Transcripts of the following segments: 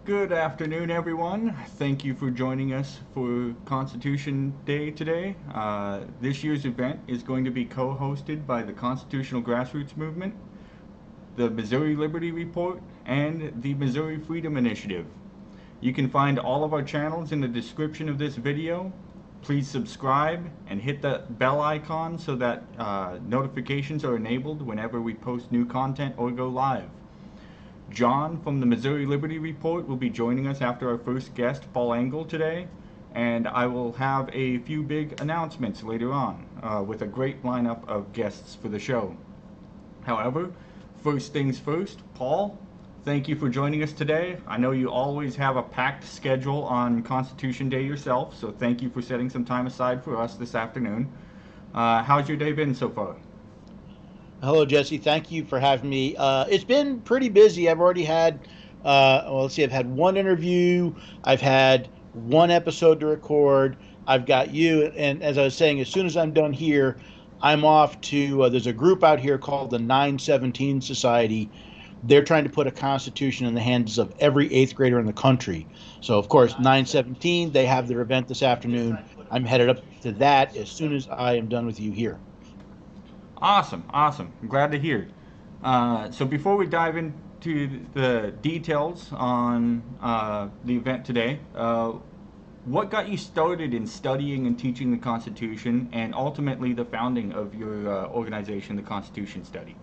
Good afternoon, everyone. Thank you for joining us for Constitution Day today. This year's event is going to be co-hosted by the Constitutional Grassroots Movement, the Missouri Liberty Report, and the Missouri Freedom Initiative. You can find all of our channels in the description of this video. Please subscribe and hit the bell icon so that notifications are enabled whenever we post new content or go live. John from the Missouri Liberty Report will be joining us after our first guest, Paul Engel, today, and I will have a few big announcements later on with a great lineup of guests for the show. However, first things first, Paul, thank you for joining us today. I know you always have a packed schedule on Constitution Day yourself, so thank you for setting some time aside for us this afternoon. How's your day been so far? Hello, Jesse. Thank you for having me. It's been pretty busy. I've already had, let's see, I've had one interview. I've had one episode to record. I've got you. And as I was saying, as soon as I'm done here, I'm off to, there's a group out here called the 917 Society. They're trying to put a constitution in the hands of every eighth grader in the country. So, of course, 917, they have their event this afternoon. I'm headed up to that as soon as I am done with you here. Awesome, awesome. I'm glad to hear. So before we dive into the details on the event today, what got you started in studying and teaching the Constitution and ultimately the founding of your organization, the Constitution Study?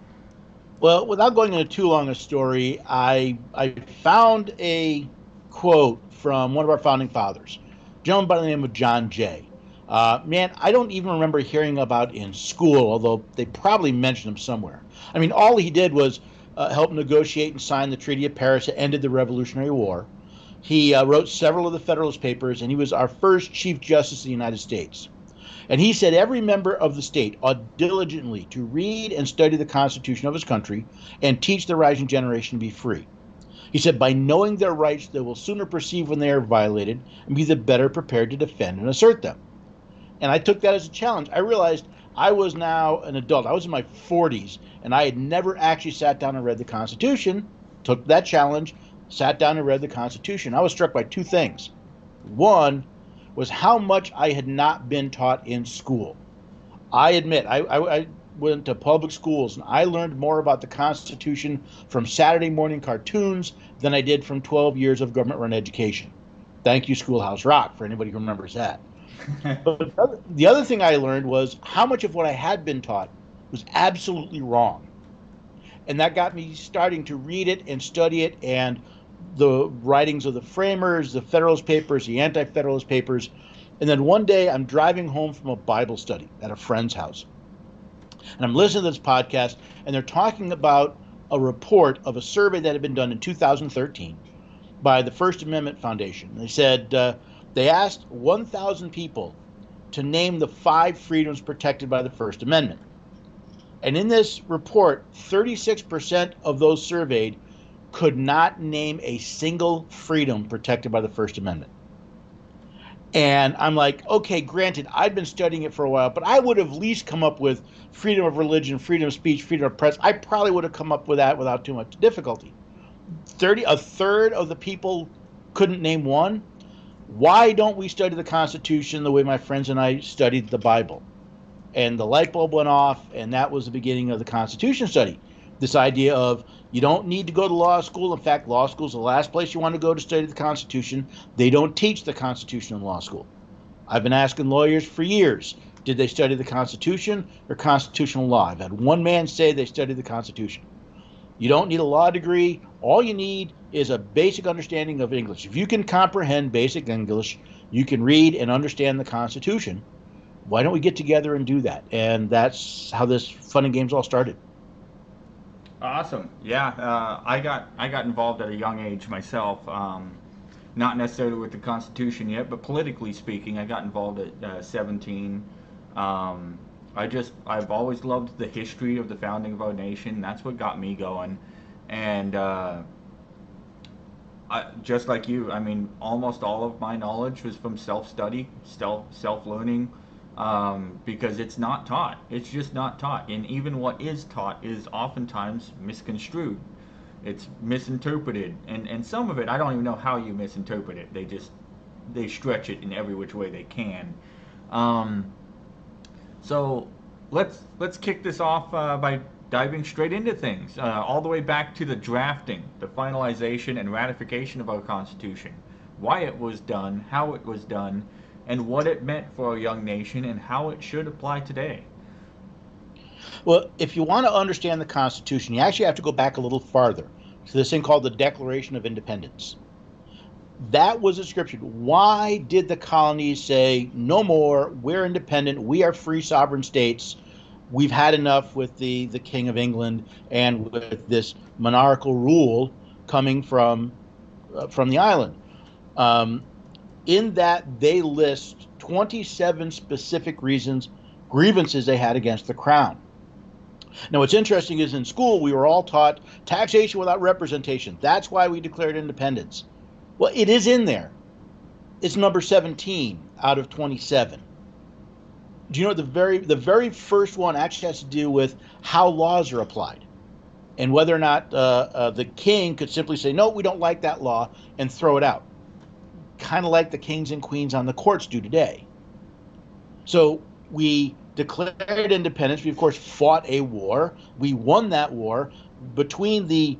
Well, without going into too long a story, I found a quote from one of our founding fathers, a gentleman by the name of John Jay. Man, I don't even remember hearing about in school, although they probably mentioned him somewhere. I mean, all he did was help negotiate and sign the Treaty of Paris that ended the Revolutionary War. He wrote several of the Federalist Papers, and he was our first Chief Justice of the United States. And he said every member of the state ought diligently to read and study the Constitution of his country and teach the rising generation to be free. He said, by knowing their rights, they will sooner perceive when they are violated and be the better prepared to defend and assert them. And I took that as a challenge. I realized I was now an adult. I was in my 40s, and I had never actually sat down and read the Constitution. Took that challenge, sat down and read the Constitution. I was struck by two things. One was how much I had not been taught in school. I admit, I went to public schools, and I learned more about the Constitution from Saturday morning cartoons than I did from 12 years of government-run education. Thank you, Schoolhouse Rock, for anybody who remembers that. But the other thing I learned was how much of what I had been taught was absolutely wrong. And that got me starting to read it and study it, and the writings of the framers, the Federalist Papers, the Anti-Federalist Papers. And then one day I'm driving home from a Bible study at a friend's house. And I'm listening to this podcast, and they're talking about a report of a survey that had been done in 2013 by the First Amendment Foundation. They said they asked 1,000 people to name the 5 freedoms protected by the First Amendment. And in this report, 36% of those surveyed could not name a single freedom protected by the First Amendment. And I'm like, okay, granted, I've been studying it for a while, but I would have at least come up with freedom of religion, freedom of speech, freedom of press. I probably would have come up with that without too much difficulty. A third of the people couldn't name one. Why don't we study the Constitution the way my friends and I studied the Bible? And the light bulb went off, and that was the beginning of the Constitution study. This idea of you don't need to go to law school. In fact, law school is the last place you want to go to study the Constitution. They don't teach the Constitution in law school. I've been asking lawyers for years, did they study the Constitution or constitutional law? I've had one man say they studied the Constitution. You don't need a law degree. All you need is a basic understanding of English. If you can comprehend basic English, you can read and understand the Constitution. Why don't we get together and do that? And that's how this fun and games all started. Awesome. Yeah, I got involved at a young age myself. Not necessarily with the Constitution yet, but politically speaking, I got involved at 17. I've always loved the history of the founding of our nation. That's what got me going. And just like you, I mean, almost all of my knowledge was from self-study, self-learning, because it's not taught. It's just not taught. And even what is taught is oftentimes misconstrued. It's misinterpreted, and some of it I don't even know how you misinterpret it. They stretch it in every which way they can. Um, so let's kick this off by diving straight into things, all the way back to the drafting, the finalization, and ratification of our Constitution, why it was done, how it was done, and what it meant for our young nation, and how it should apply today. Well, if you want to understand the Constitution, you actually have to go back a little farther to this thing called the Declaration of Independence. That was a scripture. Why did the colonies say, no more, we're independent, we are free sovereign states, we've had enough with the King of England and with this monarchical rule coming from the island? In that, they list 27 specific grievances they had against the crown. Now, what's interesting is in school, we were all taught taxation without representation. That's why we declared independence. Well, it is in there. It's number 17 out of 27. Do you know the very first one actually has to do with how laws are applied and whether or not the king could simply say, no, we don't like that law, and throw it out. Kind of like the kings and queens on the courts do today. So we declared independence. We, of course, fought a war. We won that war. Between the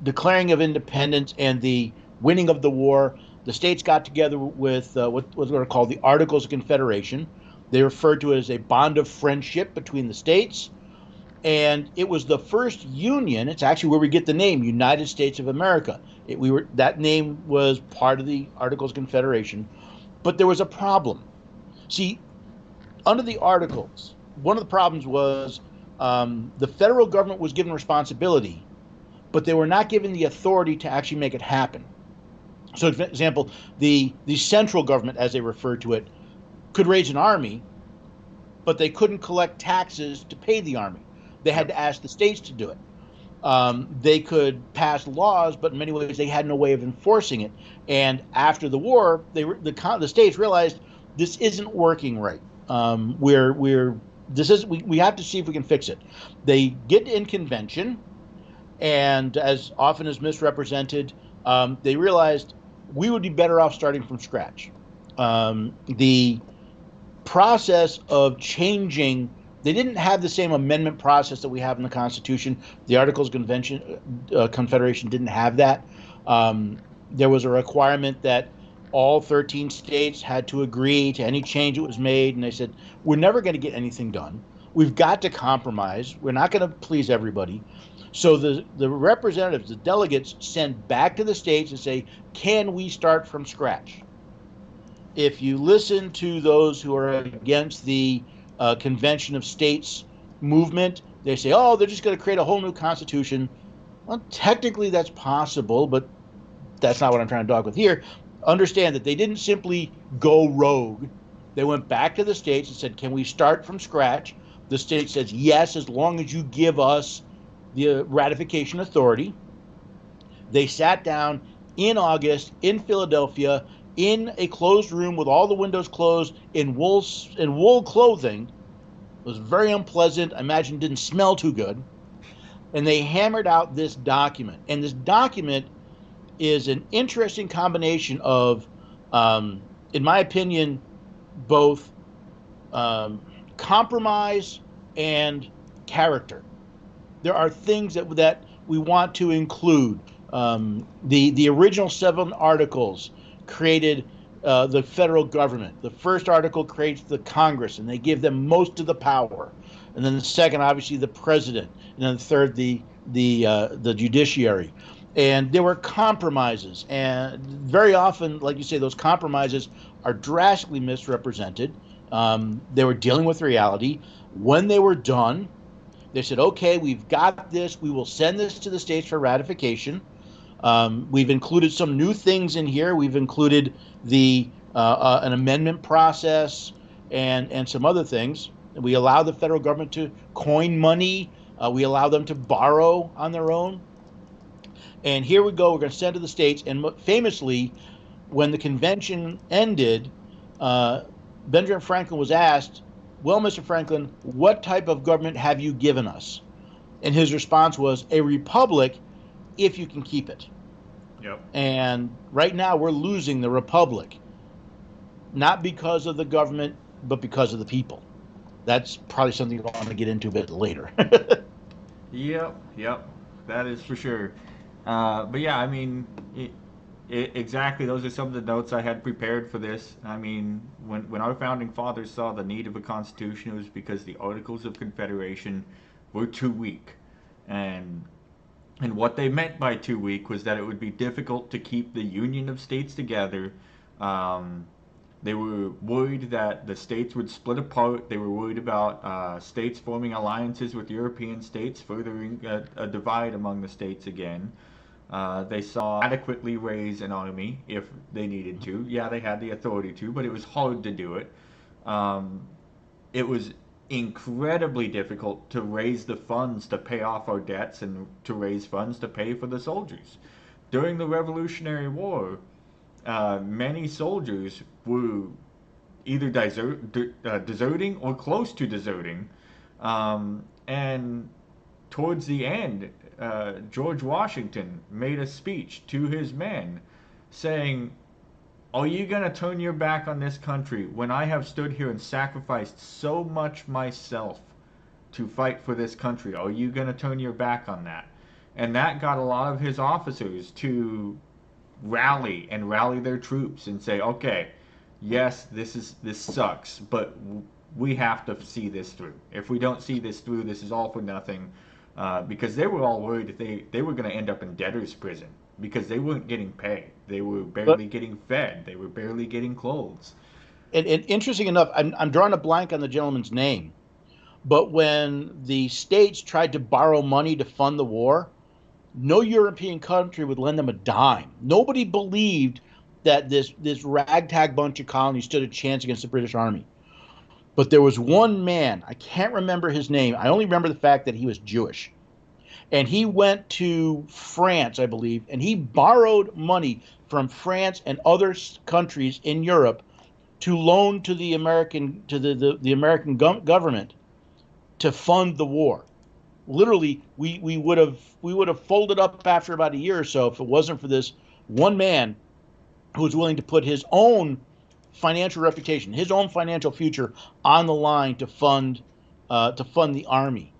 declaring of independence and the winning of the war, the states got together with what are called the Articles of Confederation. They referred to it as a bond of friendship between the states. And it was the first union. It's actually where we get the name United States of America. That name was part of the Articles of Confederation. But there was a problem. See, under the Articles, one of the problems was the federal government was given responsibility, but they were not given the authority to actually make it happen. So, for example, the central government, as they refer to it, could raise an army, but they couldn't collect taxes to pay the army. They had to ask the states to do it. They could pass laws, but in many ways they had no way of enforcing it. And after the war, the states realized this isn't working right. We have to see if we can fix it. They get in convention, and as often as misrepresented, they realized we would be better off starting from scratch. The process of changing, they didn't have the same amendment process that we have in the Constitution. The Articles of Confederation didn't have that. There was a requirement that all 13 states had to agree to any change that was made, and they said, we're never going to get anything done. We've got to compromise. We're not going to please everybody. So the representatives, the delegates, send back to the states and say, can we start from scratch? If you listen to those who are against the Convention of States movement, they say, oh, they're just going to create a whole new constitution. Well, technically that's possible, but that's not what I'm trying to talk with here. Understand that they didn't simply go rogue. They went back to the states and said, can we start from scratch? The state says, yes, as long as you give us the ratification authority. They sat down in August in Philadelphia in a closed room with all the windows closed in wool clothing. It was very unpleasant. I imagine it didn't smell too good. And they hammered out this document. And this document is an interesting combination of, in my opinion, both compromise and character. There are things that we want to include. The original 7 articles created the federal government. The first article creates the Congress, and they give them most of the power. And then the second, obviously, the president. And then the third, the judiciary. And there were compromises. And very often, like you say, those compromises are drastically misrepresented. They were dealing with reality. When they were done, they said, okay, we've got this. We will send this to the states for ratification. We've included some new things in here. We've included an amendment process and some other things. We allow the federal government to coin money. We allow them to borrow on their own. And here we go. We're going to send to the states. And famously, when the convention ended, Benjamin Franklin was asked, well, Mr. Franklin, what type of government have you given us? And his response was, a republic if you can keep it. Yep. And right now we're losing the republic, not because of the government, but because of the people. That's probably something I want to get into a bit later. Yep. Yep. That is for sure. But yeah, I mean, exactly. Those are some of the notes I had prepared for this. I mean, when our founding fathers saw the need of a constitution, it was because the Articles of Confederation were too weak, and what they meant by too weak was that it would be difficult to keep the Union of States together. Um, they were worried that the states would split apart. They were worried about states forming alliances with European states, furthering a divide among the states again. They saw adequately raise an army if they needed to. Yeah, they had the authority to, but it was hard to do it. Um, it was incredibly difficult to raise the funds to pay off our debts and to raise funds to pay for the soldiers. During the Revolutionary War, many soldiers were either deserting or close to deserting. And towards the end, George Washington made a speech to his men saying, are you going to turn your back on this country when I have stood here and sacrificed so much myself to fight for this country? Are you going to turn your back on that? And that got a lot of his officers to rally their troops and say, okay, yes, this sucks, but we have to see this through. If we don't see this through, this is all for nothing. Because they were all worried that they were going to end up in debtor's prison because they weren't getting paid. They were barely getting fed. They were barely getting clothes. And interesting enough, I'm drawing a blank on the gentleman's name, but when the states tried to borrow money to fund the war, no European country would lend them a dime. Nobody believed that this ragtag bunch of colonies stood a chance against the British Army. But there was one man, I can't remember his name. I only remember the fact that he was Jewish. And he went to France, I believe, and he borrowed money from France and other countries in Europe to loan to the American government to fund the war. Literally, we would have folded up after about a year or so if it wasn't for this one man who was willing to put his own financial reputation, his own financial future on the line to fund the army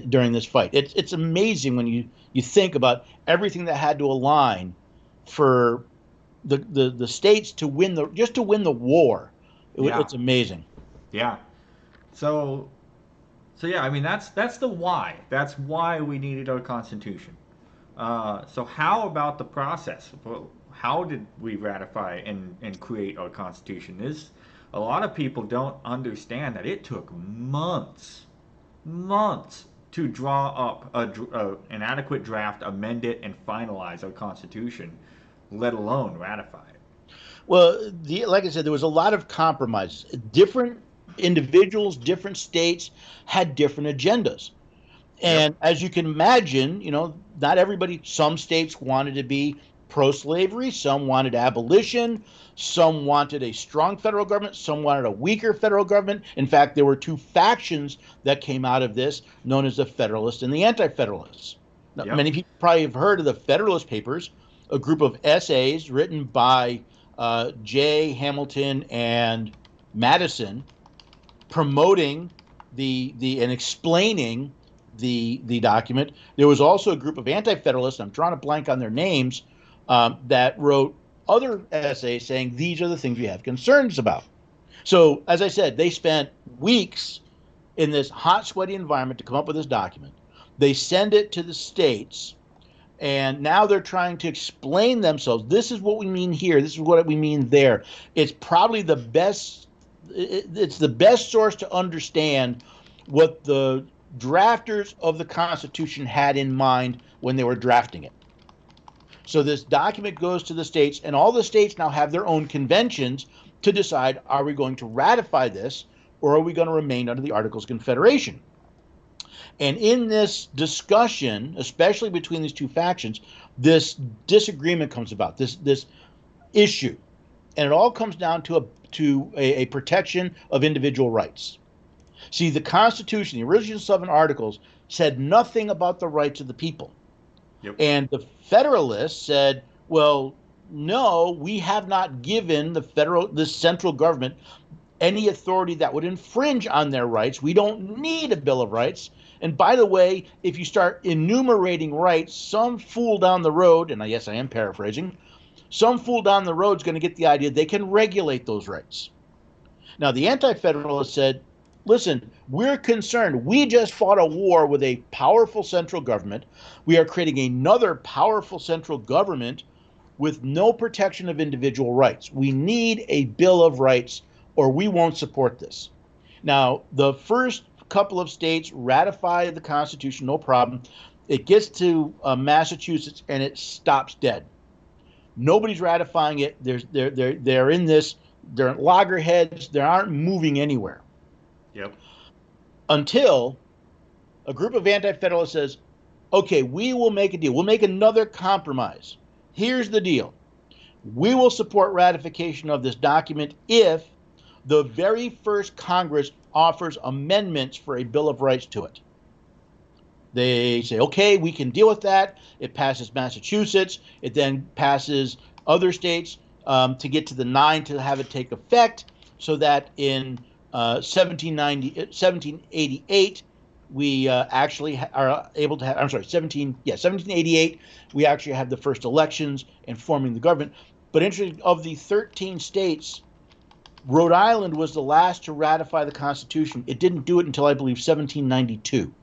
during this fight. It's amazing when you think about everything that had to align for the states to win the war. It's amazing. Yeah. So yeah, I mean that's the why. That's why we needed our Constitution. So how about the process? Well, how did we ratify and create our Constitution? A lot of people don't understand that it took months to draw up an adequate draft, amend it, and finalize our Constitution, let alone ratify it. Well, like I said, there was a lot of compromises. Different individuals, different states had different agendas. And as you can imagine, not everybody, some states wanted to be pro-slavery, some wanted abolition, some wanted a strong federal government, some wanted a weaker federal government. In fact, there were two factions that came out of this, known as the Federalists and the Anti-Federalists. Now, many people probably have heard of the Federalist Papers, a group of essays written by Jay, Hamilton, and Madison, promoting and explaining the document. There was also a group of anti-federalists, I'm drawing a blank on their names, that wrote other essays saying these are the things we have concerns about. So, as I said, they spent weeks in this hot, sweaty environment to come up with this document. They send it to the states, and now they're trying to explain themselves. This is what we mean here. This is what we mean there. It's probably the best. It's the best source to understand what the drafters of the Constitution had in mind when they were drafting it. So this document goes to the states, and all the states now have their own conventions to decide, are we going to ratify this, or are we going to remain under the Articles of Confederation? And in this discussion, especially between these two factions, this disagreement comes about, this issue. And it all comes down to a protection of individual rights. See, the Constitution, the original 7 articles, said nothing about the rights of the people. Yep. And the Federalists said, well, no, we have not given the central government any authority that would infringe on their rights. We don't need a Bill of Rights. And by the way, if you start enumerating rights, some fool down the road, and yes, I am paraphrasing, some fool down the road is going to get the idea they can regulate those rights. Now, the Anti-Federalists said, listen, we're concerned. We just fought a war with a powerful central government. We are creating another powerful central government with no protection of individual rights. We need a Bill of Rights or we won't support this. Now, the first couple of states ratify the Constitution, no problem. It gets to Massachusetts and it stops dead. Nobody's ratifying it. They're in this. They're at loggerheads. They aren't moving anywhere. Yep. Until a group of Anti-Federalists says, okay, we will make a deal. We'll make another compromise. Here's the deal. We will support ratification of this document if the very first Congress offers amendments for a Bill of Rights to it. They say, okay, we can deal with that. It passes Massachusetts. It then passes other states to get to the 9 to have it take effect, so that in 1788, we actually are able to have, 1788, we actually have the first elections and forming the government. But interesting, of the 13 states, Rhode Island was the last to ratify the Constitution. It didn't do it until, I believe, 1792.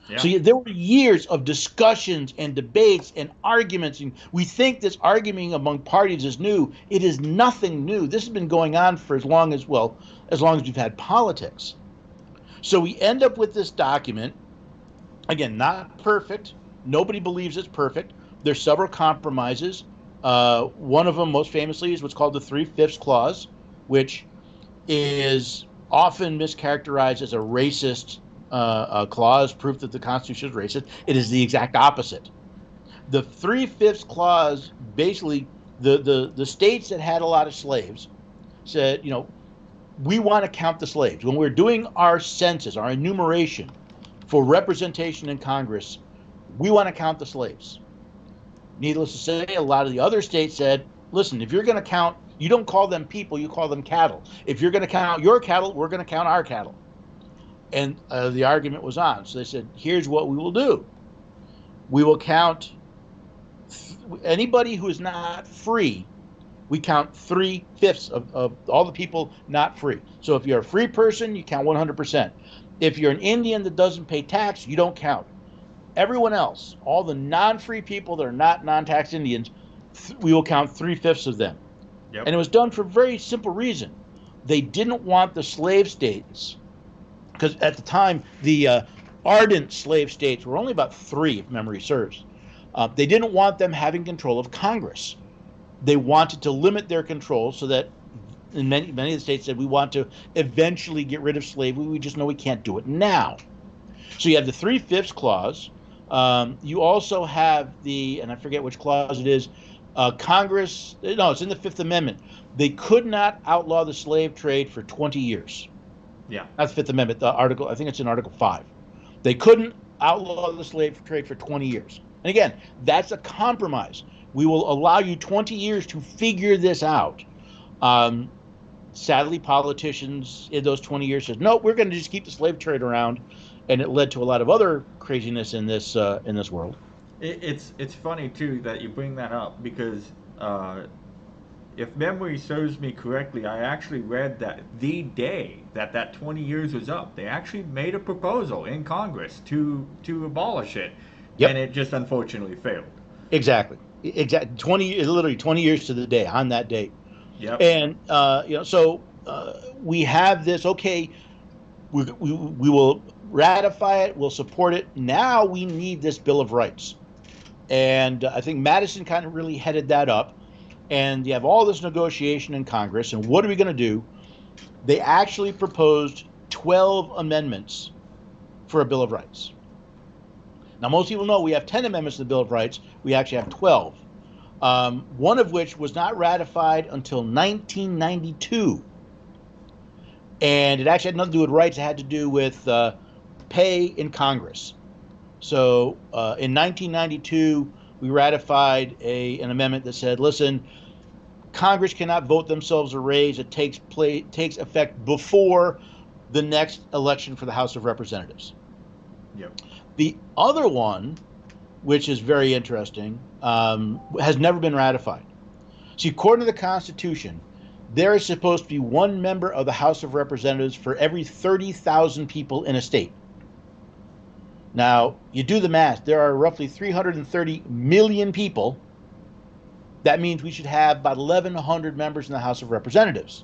Yeah. So there were years of discussions and debates and arguments. And we think this arguing among parties is new. It is nothing new. This has been going on for as long as we've had politics. So we end up with this document. Again, not perfect. Nobody believes it's perfect. There's several compromises. One of them, most famously, is what's called the 3/5 Clause, which is often mischaracterized as a racist clause, proof that the Constitution is racist. It is the exact opposite. The 3/5 Clause, basically, the states that had a lot of slaves said, we want to count the slaves. When we're doing our census, our enumeration for representation in Congress, we want to count the slaves. Needless to say, a lot of the other states said, listen, if you're going to count, you don't call them people, you call them cattle. If you're going to count your cattle, we're going to count our cattle. And the argument was on. So they said, here's what we will do. We will count anybody who is not free. We count 3/5 of all the people not free. So if you're a free person, you count 100%. If you're an Indian that doesn't pay tax, you don't count. Everyone else, all the non-free people that are not non-tax Indians, we will count 3/5 of them. Yep. And it was done for a very simple reason. They didn't want the slave states, because at the time, the ardent slave states were only about 3, if memory serves. They didn't want them having control of Congress. They wanted to limit their control so that, and many of the states said, we want to eventually get rid of slavery. We just know we can't do it now. So you have the 3/5 Clause. You also have and I forget which clause it is, Congress, no, it's in the Fifth Amendment. They could not outlaw the slave trade for 20 years. Yeah. That's the Fifth Amendment, the article, I think it's in Article 5. They couldn't outlaw the slave trade for 20 years. And again, that's a compromise. We will allow you 20 years to figure this out. Sadly, politicians in those 20 years said, no, we're going to just keep the slave trade around. And it led to a lot of other craziness in this world. It's funny, too, that you bring that up, because if memory serves me correctly, I actually read that the day that 20 years was up, they actually made a proposal in Congress to abolish it. Yep. And it just unfortunately failed. Exactly. Literally 20 years to the day, on that date. Yep. And, so we have this, okay, we will ratify it, we'll support it. Now we need this Bill of Rights. And I think Madison kind of really headed that up. And you have all this negotiation in Congress. And what are we going to do? They actually proposed 12 amendments for a Bill of Rights. Now, most people know we have 10 amendments to the Bill of Rights. We actually have 12. One of which was not ratified until 1992. And it actually had nothing to do with rights. It had to do with pay in Congress. So in 1992, we ratified an amendment that said, listen, Congress cannot vote themselves a raise. It takes effect before the next election for the House of Representatives. Yep. The other one, which is very interesting, has never been ratified. See, according to the Constitution, there is supposed to be one member of the House of Representatives for every 30,000 people in a state. Now, you do the math. There are roughly 330 million people. That means we should have about 1,100 members in the House of Representatives.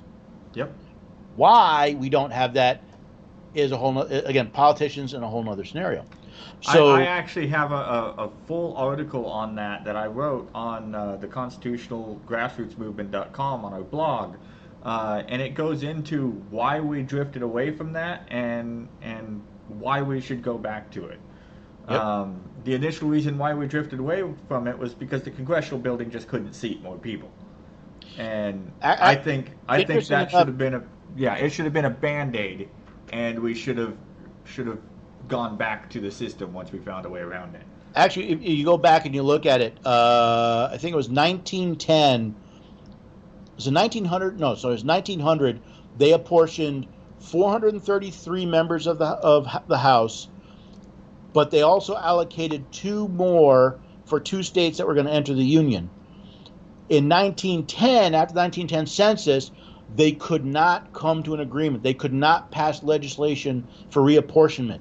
Yep. Why we don't have that is a whole, again, politicians in a whole other scenario. So I actually have a full article on that I wrote on the Constitutional Grassroots Movement.com on our blog. And it goes into why we drifted away from that and why we should go back to it. Yep. The initial reason why we drifted away from it was because the congressional building just couldn't seat more people. And I think that should have been it should have been a Band-Aid, and we should have gone back to the system once we found a way around it. Actually, if you go back and you look at it, I think it was 1910. Was it 1900? No, so it was 1900. They apportioned 433 members of the House, but they also allocated 2 more for 2 states that were going to enter the Union. In 1910, after the 1910 census, they could not come to an agreement. They could not pass legislation for reapportionment.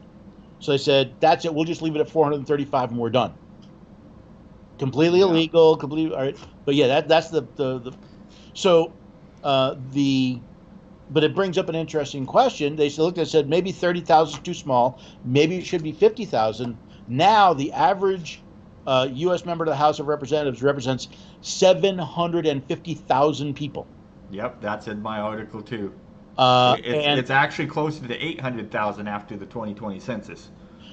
So they said, that's it, we'll just leave it at 435 and we're done. Completely illegal, completely, all right. But yeah, that's the so but it brings up an interesting question. They looked and said, maybe 30,000 is too small, maybe it should be 50,000. Now the average U.S. member of the House of Representatives represents 750,000 people. Yep, that's in my article too. And it's actually closer to 800,000 after the 2020 census.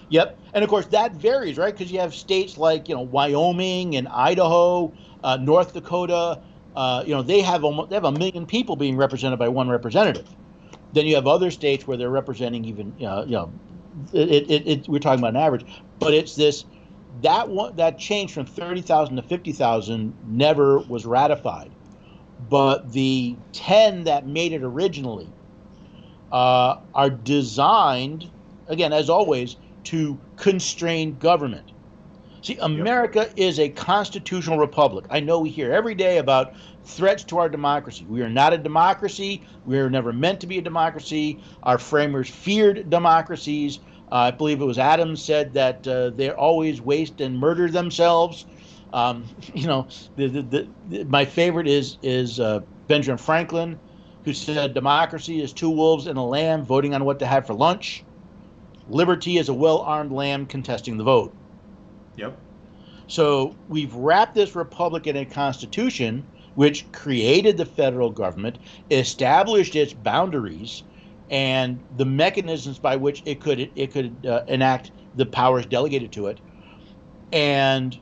Yep, and of course that varies, right? Because you have states like Wyoming and Idaho, North Dakota. They have 1 million people being represented by one representative. Then you have other states where they're representing even we're talking about an average, but it's that change from 30,000 to 50,000 never was ratified. But the 10 that made it originally are designed, again, as always, to constrain government. See, America is a constitutional republic. I know we hear every day about threats to our democracy. We are not a democracy. We were never meant to be a democracy. Our framers feared democracies. I believe it was Adams said that they always waste and murder themselves. My favorite is Benjamin Franklin, who said democracy is 2 wolves and a lamb voting on what to have for lunch. Liberty is a well-armed lamb contesting the vote. Yep. So we've wrapped this republic in a constitution which created the federal government, established its boundaries, and the mechanisms by which it could enact the powers delegated to it, and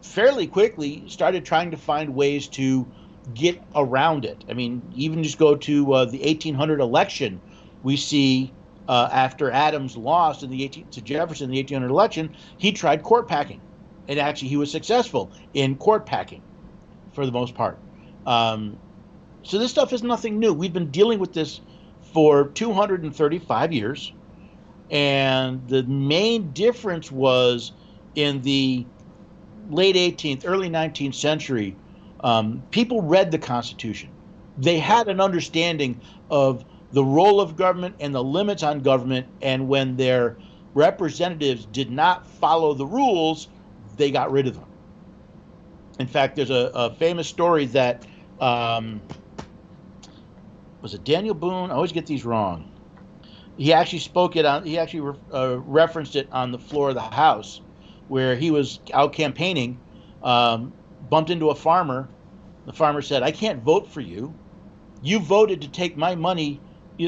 fairly quickly started trying to find ways to get around it. I mean, even just go to the 1800 election, we see after Adams lost to Jefferson in the 1800 election, he tried court packing, and actually he was successful in court packing for the most part. So this stuff is nothing new. We've been dealing with this for 235 years, and the main difference was in the late 18th, early 19th century, people read the Constitution. They had an understanding of the role of government and the limits on government, and when their representatives did not follow the rules, they got rid of them. In fact, there's a famous story that, was it Daniel Boone? I always get these wrong. He actually referenced it on the floor of the House, where he was out campaigning, bumped into a farmer. The farmer said, "I can't vote for you. You voted to take my money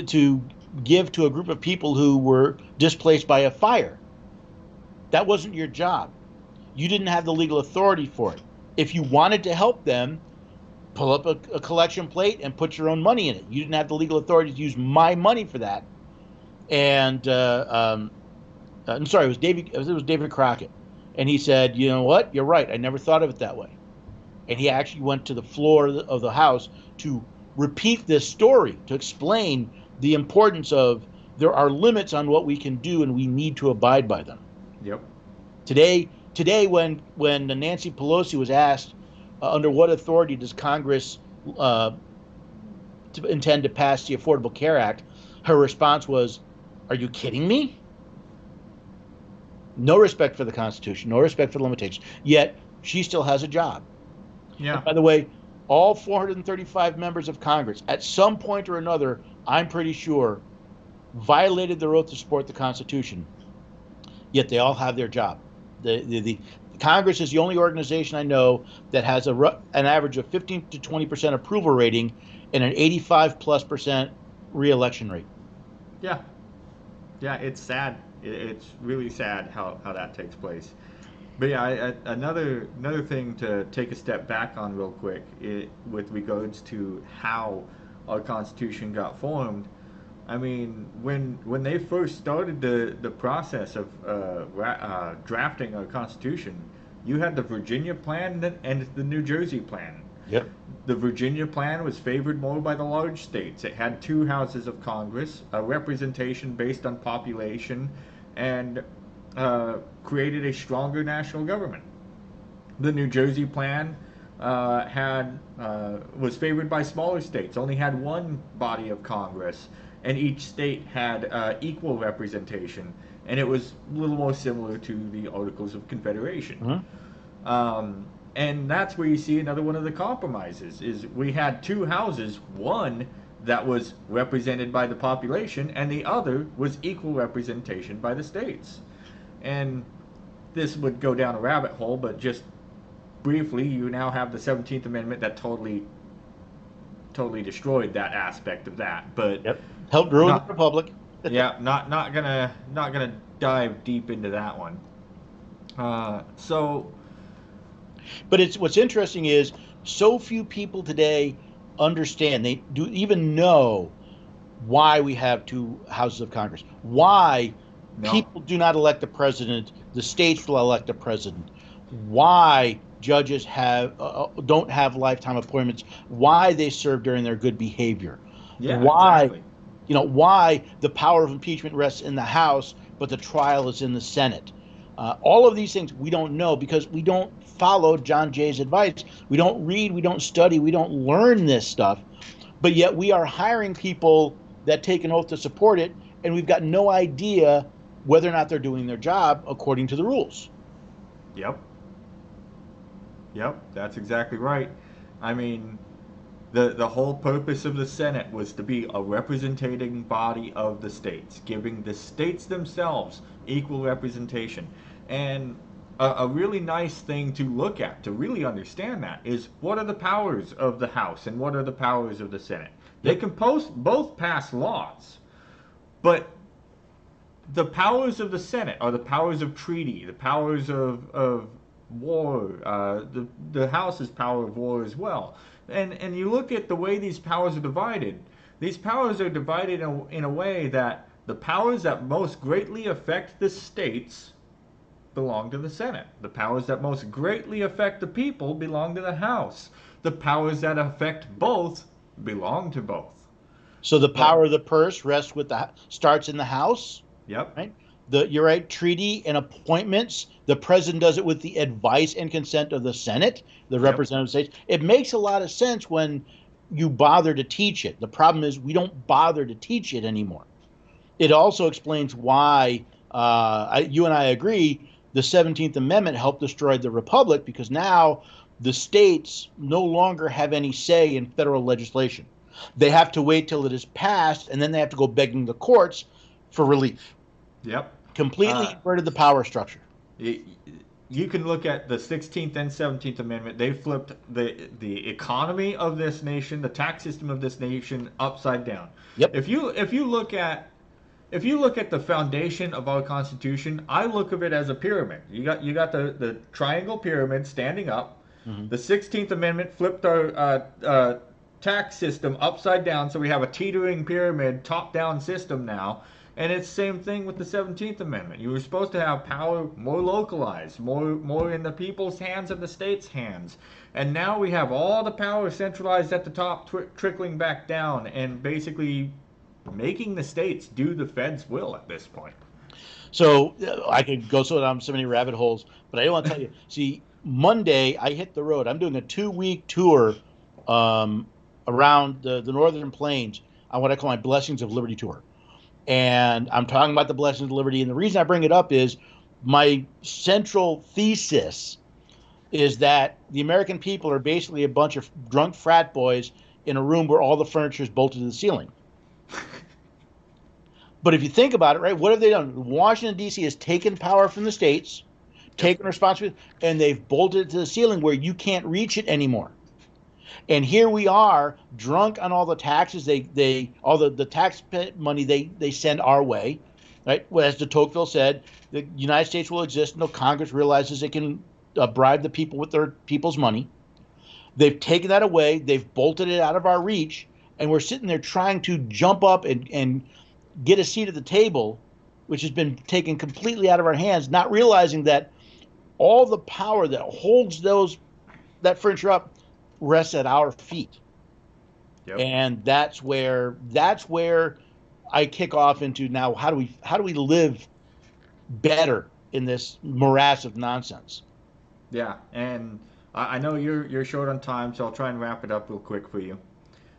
to give to a group of people who were displaced by a fire. That wasn't your job. You didn't have the legal authority for it. If you wanted to help them, pull up a collection plate and put your own money in it. You didn't have the legal authority to use my money for that." And I'm sorry, it was David Crockett, and he said, "You know what? You're right. I never thought of it that way." And he actually went to the floor of the House to repeat this story, to explain the importance of there are limits on what we can do, and we need to abide by them. Yep. Today, when Nancy Pelosi was asked under what authority does Congress intend to pass the Affordable Care Act, her response was, "Are you kidding me?" No respect for the Constitution, no respect for the limitations. Yet she still has a job. Yeah. And by the way, all 435 members of Congress, at some point or another, I'm pretty sure, violated their oath to support the Constitution. Yet they all have their job. The Congress is the only organization I know that has an average of 15 to 20% approval rating and an 85+% re-election rate. Yeah. Yeah, it's sad. It's really sad how that takes place. But yeah, another thing to take a step back on real quick with regards to how our Constitution got formed. I mean, when they first started the process of drafting our Constitution, you had the Virginia Plan and the New Jersey Plan. Yep. The Virginia Plan was favored more by the large states. It had 2 houses of Congress, a representation based on population, and created a stronger national government. The New Jersey Plan was favored by smaller states, only had 1 body of Congress, and each state had equal representation, and it was a little more similar to the Articles of Confederation. Mm-hmm. And that's where you see another one of the compromises, is we had 2 houses, one that was represented by the population, and the other was equal representation by the states. And this would go down a rabbit hole, but just briefly, you now have the 17th Amendment that totally destroyed that aspect of that. But yep. Helped ruin the Republic. Yeah, not gonna dive deep into that one. But what's interesting is so few people today understand, they do even know why we have 2 houses of Congress, why people do not elect a president, the states will elect a president, why judges don't have lifetime appointments, why they serve during their good behavior, why exactly. Why the power of impeachment rests in the House but the trial is in the Senate. All of these things we don't know because we don't follow John Jay's advice. We don't read, we don't study, we don't learn this stuff. But yet we are hiring people that take an oath to support it, and we've got no idea whether or not they're doing their job according to the rules. Yep, that's exactly right. I mean, the whole purpose of the Senate was to be a representing body of the states, giving the states themselves equal representation. And a really nice thing to look at, to really understand that, is what are the powers of the House and what are the powers of the Senate? They can both pass laws, but the powers of the Senate are the powers of treaty, the powers of war. The House's power of war as well. And you look at the way these powers are divided. These powers are divided in a way that the powers that most greatly affect the states belong to the Senate. The powers that most greatly affect the people belong to the House. The powers that affect both belong to both. So the power of the purse starts in the House. Yep. Right. You're right. Treaty and appointments. The president does it with the advice and consent of the Senate, the representative states. It makes a lot of sense when you bother to teach it. The problem is we don't bother to teach it anymore. It also explains why you and I agree the 17th Amendment helped destroy the Republic, because now the states no longer have any say in federal legislation. They have to wait till it is passed, and then they have to go begging the courts for relief. Yep. Completely inverted the power structure. You can look at the 16th and 17th Amendment. They flipped the economy of this nation, the tax system of this nation, upside down. Yep. If you look at the foundation of our Constitution, I look of it as a pyramid. You got the triangle pyramid standing up. Mm-hmm. The 16th Amendment flipped our tax system upside down, so we have a teetering pyramid, top-down system now. And it's the same thing with the 17th Amendment. You were supposed to have power more localized, more in the people's hands and the state's hands. And now we have all the power centralized at the top, trickling back down, and basically making the states do the Fed's will at this point. So I could go down so many rabbit holes, but I don't want to tell you. See, Monday I hit the road. I'm doing a 2-week tour around the Northern Plains on what I call my Blessings of Liberty tour. And I'm talking about the Blessings of Liberty. And the reason I bring it up is my central thesis is that the American people are basically a bunch of drunk frat boys in a room where all the furniture is bolted to the ceiling. But if you think about it, right, what have they done? Washington, D.C. has taken power from the states, taken responsibility, and they've bolted it to the ceiling where you can't reach it anymore. And here we are, drunk on all the taxes, all the tax money they send our way, right? Well, as de Tocqueville said, the United States will exist until Congress realizes it can bribe the people with their people's money. They've taken that away. They've bolted it out of our reach, and we're sitting there trying to jump up and get a seat at the table, which has been taken completely out of our hands, not realizing that all the power that holds that furniture up rests at our feet. Yep. And that's where I kick off into now, how do we live better in this morass of nonsense? Yeah, and I know you're short on time, so I'll try and wrap it up real quick for you.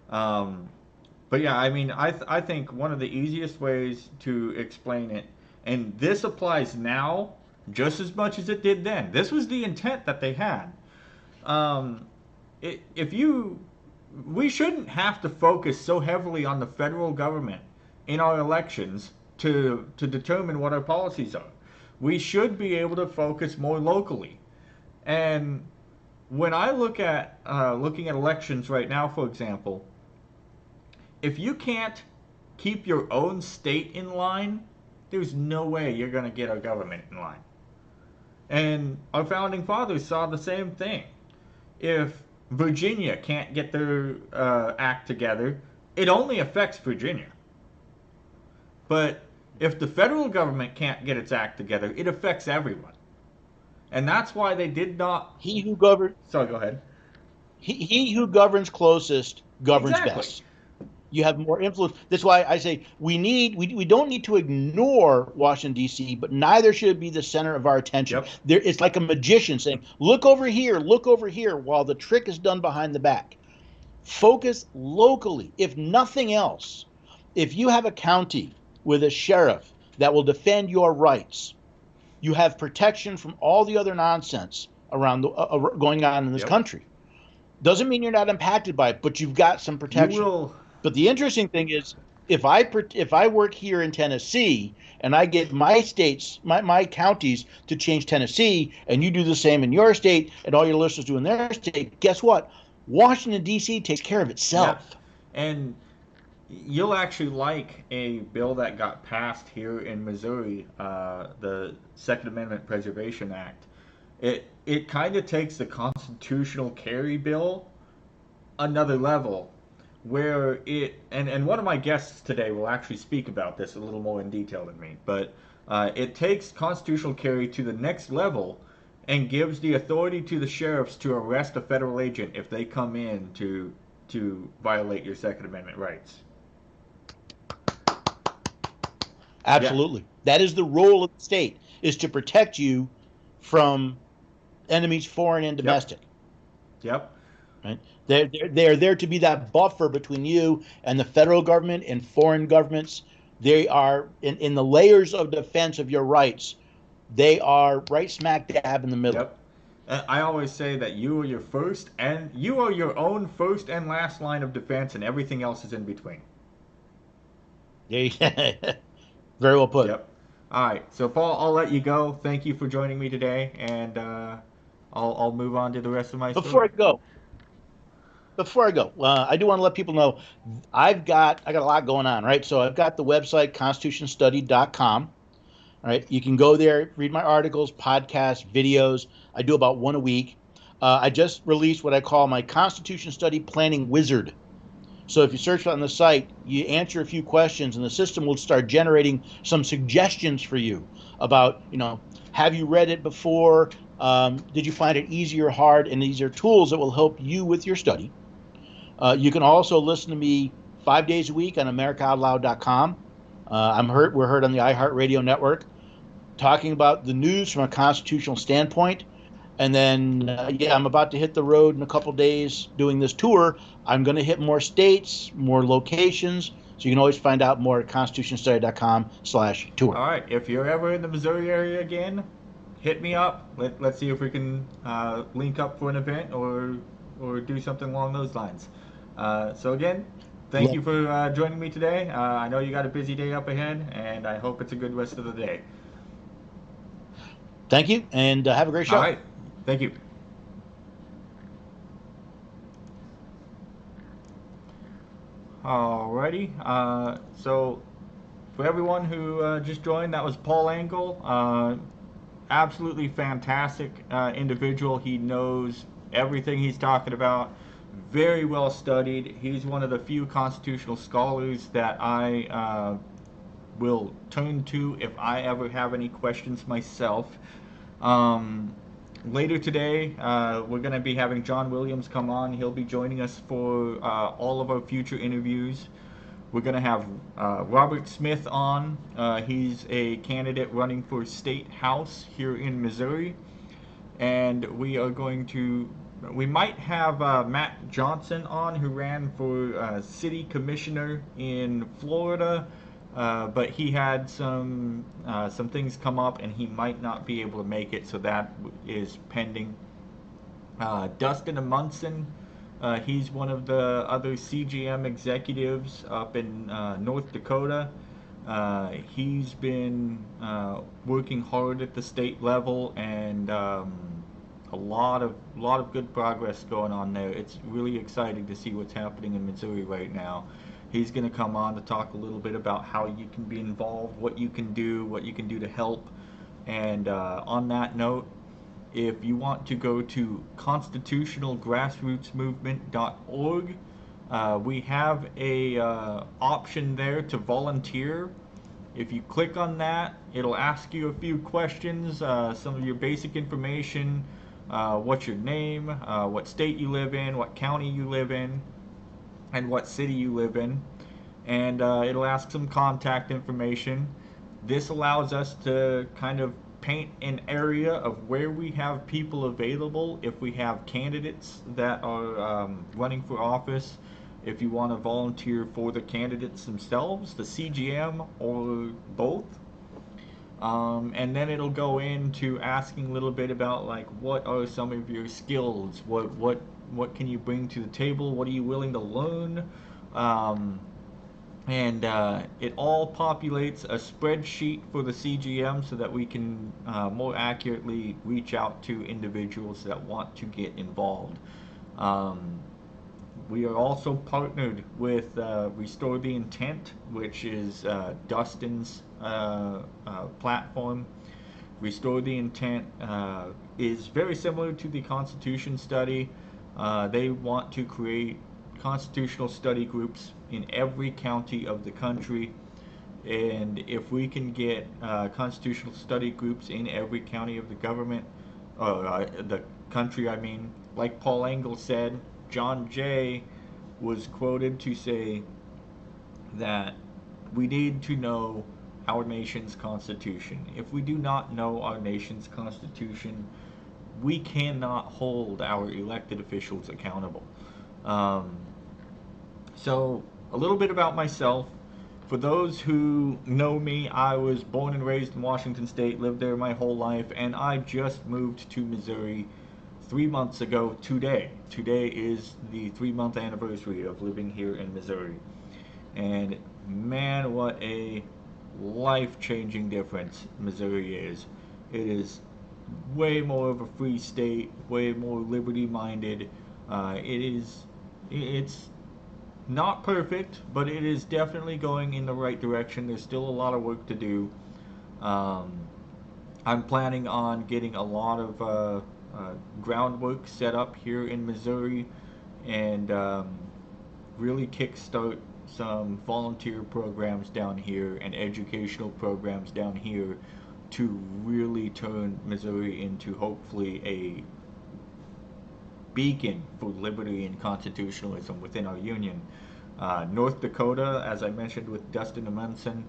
But yeah, I mean, I think one of the easiest ways to explain it, and this applies now just as much as it did then. This was the intent that they had. We shouldn't have to focus so heavily on the federal government in our elections to determine what our policies are. We should be able to focus more locally. And when I look at looking at elections right now, for example, if you can't keep your own state in line, there's no way you're going to get our government in line. And our founding fathers saw the same thing. If Virginia can't get their act together, it only affects Virginia. But if the federal government can't get its act together, it affects everyone. And that's why they did not... He who governs... Sorry, go ahead. He who governs closest governs exactly. best. You have more influence. That's why I say we don't need to ignore Washington, D.C., but neither should it be the center of our attention. Yep. It's like a magician saying, look over here, while the trick is done behind the back. Focus locally. If nothing else, if you have a county with a sheriff that will defend your rights, you have protection from all the other nonsense around going on in this country. Doesn't mean you're not impacted by it, but you've got some protection. But the interesting thing is, if I work here in Tennessee and I get my states, my counties to change Tennessee, and you do the same in your state, and all your listeners do in their state, guess what? Washington, D.C. takes care of itself. Yeah. And you'll actually like a bill that got passed here in Missouri, the Second Amendment Preservation Act. It kind of takes the constitutional carry bill another level, where and one of my guests today will actually speak about this a little more in detail than me, but it takes constitutional carry to the next level and gives the authority to the sheriffs to arrest a federal agent if they come in to violate your Second Amendment rights. Absolutely. Yeah. That is the role of the state, is to protect you from enemies, foreign and domestic. Yep. Right? They're there to be that buffer between you and the federal government and foreign governments. They are in the layers of defense of your rights. They are right smack dab in the middle. Yep. I always say that you are your own first and last line of defense, and everything else is in between. Yeah. Very well put. Yep. All right. So, Paul, I'll let you go. Thank you for joining me today, and I'll move on to the rest of my story. Before I go, I do want to let people know I got a lot going on, right? So I've got the website constitutionstudy.com. All right, you can go there, read my articles, podcasts, videos. I do about one a week. I just released what I call my Constitution Study Planning Wizard. So if you search on the site, you answer a few questions, and the system will start generating some suggestions for you about, have you read it before? Did you find it easy or hard? And these are tools that will help you with your study. You can also listen to me 5 days a week on AmericaOutloud.com. We're heard on the iHeartRadio network, talking about the news from a constitutional standpoint. And then, I'm about to hit the road in a couple days doing this tour. I'm going to hit more states, more locations. So you can always find out more at constitutionstudy.com/tour. All right. If you're ever in the Missouri area again, hit me up. Let's see if we can link up for an event or do something along those lines. So again, thank you for joining me today. I know you got a busy day up ahead, and I hope it's a good rest of the day. Thank you, and have a great show. All right. Thank you. Alrighty. So for everyone who just joined, that was Paul Engel. Absolutely fantastic individual. He knows everything he's talking about. Very well studied. He's one of the few constitutional scholars that I will turn to if I ever have any questions myself. Later today, we're going to be having John Williams come on. He'll be joining us for all of our future interviews. We're going to have Robert Smith on. He's a candidate running for State House here in Missouri. And we might have Matt Johnson on, who ran for city commissioner in Florida. But he had some things come up, and he might not be able to make it, so that is pending. Dustin Amundsen, he's one of the other CGM executives up in North Dakota. He's been working hard at the state level, and a lot of good progress going on there. It's really exciting to see what's happening in Missouri right now. He's going to come on to talk a little bit about how you can be involved, what you can do to help. And on that note, if you want to go to constitutionalgrassrootsmovement.org, we have a option there to volunteer. If you click on that, it'll ask you a few questions, some of your basic information, what's your name, what state you live in, what county you live in, and what city you live in, and it'll ask some contact information. This allows us to kind of paint an area of where we have people available if we have candidates that are running for office. If you want to volunteer for the candidates themselves, the CGM, or both. And then it'll go into asking a little bit about, like, what are some of your skills, what can you bring to the table, what are you willing to learn, and it all populates a spreadsheet for the CGM so that we can more accurately reach out to individuals that want to get involved. We are also partnered with Restore the Intent, which is Dustin's platform. Restore the Intent is very similar to the Constitution Study. They want to create constitutional study groups in every county of the country. And if we can get constitutional study groups in every county of the government, the country, I mean, like Paul Engel said, John Jay was quoted to say that we need to know our nation's constitution. If we do not know our nation's constitution, we cannot hold our elected officials accountable. So a little bit about myself. For those who know me, I was born and raised in Washington State, lived there my whole life, and I just moved to Missouri 3 months ago today. Today is the 3-month anniversary of living here in Missouri. And man, what a life-changing difference Missouri is. It is way more of a free state, way more liberty-minded. It's not perfect, but it is definitely going in the right direction. There's still a lot of work to do. I'm planning on getting a lot of groundwork set up here in Missouri, and really kickstart some volunteer programs down here and educational programs down here to really turn Missouri into hopefully a beacon for liberty and constitutionalism within our union. North Dakota, as I mentioned with Dustin Amundsen,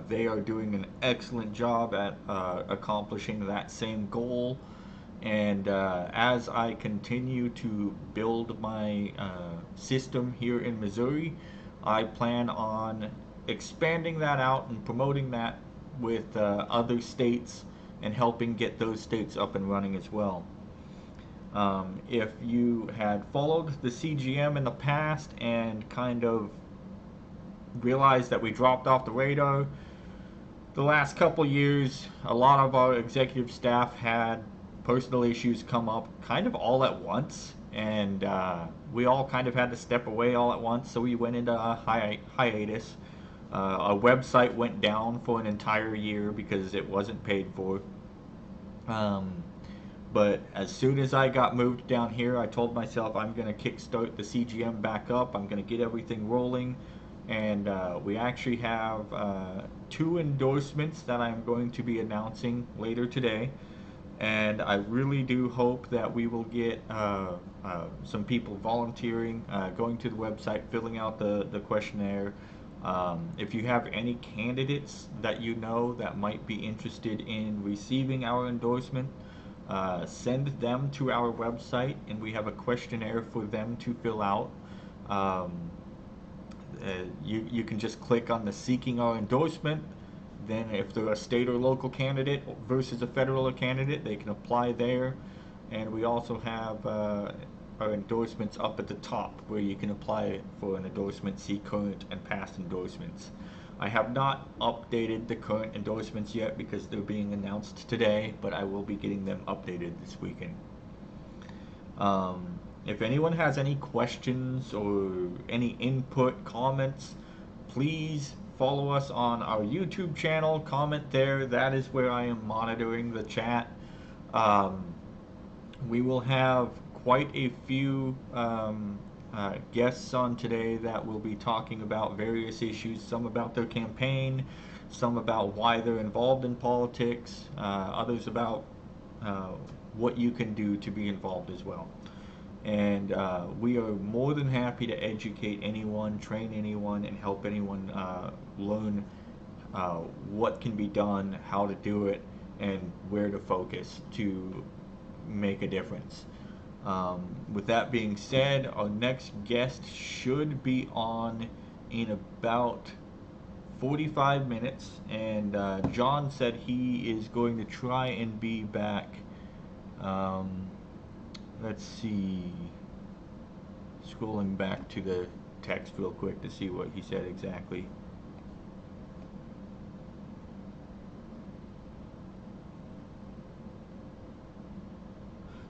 they are doing an excellent job at accomplishing that same goal. And as I continue to build my system here in Missouri, I plan on expanding that out and promoting that with other states and helping get those states up and running as well. If you had followed the CGM in the past and kind of realized that we dropped off the radar, the last couple years, a lot of our executive staff had personal issues come up kind of all at once, and we all kind of had to step away all at once, so we went into a hiatus. Our website went down for an entire year because it wasn't paid for. But as soon as I got moved down here, I told myself I'm going to kickstart the CGM back up. I'm going to get everything rolling. And we actually have 2 endorsements that I'm going to be announcing later today. And I really do hope that we will get some people volunteering, going to the website, filling out the questionnaire. If you have any candidates that you know that might be interested in receiving our endorsement, send them to our website, and we have a questionnaire for them to fill out. You can just click on the seeking our endorsement. Then if they're a state or local candidate versus a federal candidate, they can apply there. And we also have our endorsements up at the top where you can apply for an endorsement, see current and past endorsements. I have not updated the current endorsements yet because they're being announced today, but I will be getting them updated this weekend. If anyone has any questions or any input, comments, please follow us on our YouTube channel, comment there. That is where I am monitoring the chat. We will have quite a few guests on today that will be talking about various issues, some about their campaign, some about why they're involved in politics, others about what you can do to be involved as well. And we are more than happy to educate anyone, train anyone, and help anyone learn what can be done, how to do it, and where to focus to make a difference. With that being said, our next guest should be on in about 45 minutes, and John said he is going to try and be back. Let's see, scrolling back to the text real quick to see what he said exactly.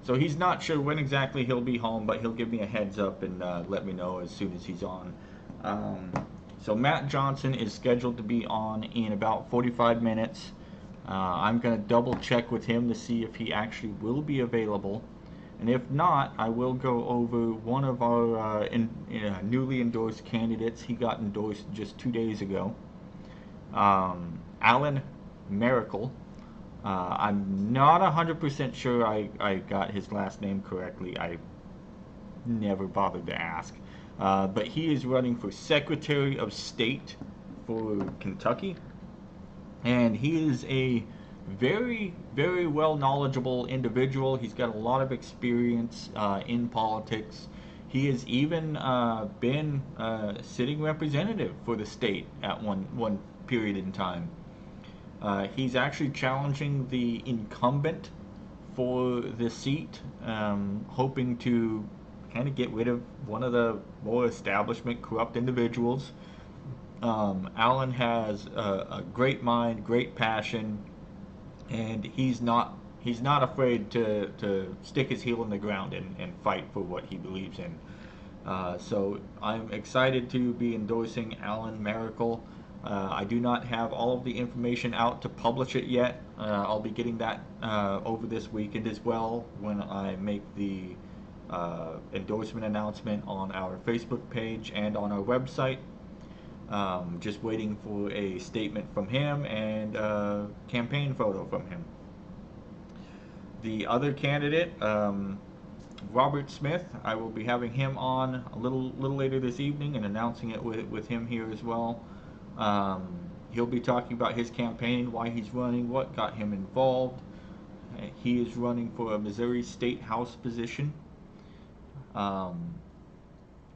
So he's not sure when exactly he'll be home, but he'll give me a heads up and let me know as soon as he's on. So Matt Johnson is scheduled to be on in about 45 minutes. I'm going to double check with him to see if he actually will be available. And if not, I will go over one of our newly endorsed candidates. He got endorsed just 2 days ago. Alan Miracle. I'm not 100% sure I got his last name correctly. I never bothered to ask. But he is running for Secretary of State for Kentucky. And he is a very, very well knowledgeable individual. He's got a lot of experience in politics. He has even been sitting representative for the state at one period in time. He's actually challenging the incumbent for the seat, hoping to kind of get rid of one of the more establishment corrupt individuals. Alan has a great mind, great passion, and he's not afraid to stick his heel in the ground and fight for what he believes in. So I'm excited to be endorsing Alan Miracle. I do not have all of the information out to publish it yet. I'll be getting that over this weekend as well when I make the endorsement announcement on our Facebook page and on our website. Just waiting for a statement from him and a campaign photo from him. The other candidate, Robert Smith, I will be having him on a little later this evening and announcing it with him here as well. He'll be talking about his campaign, why he's running, what got him involved. He is running for a Missouri State House position.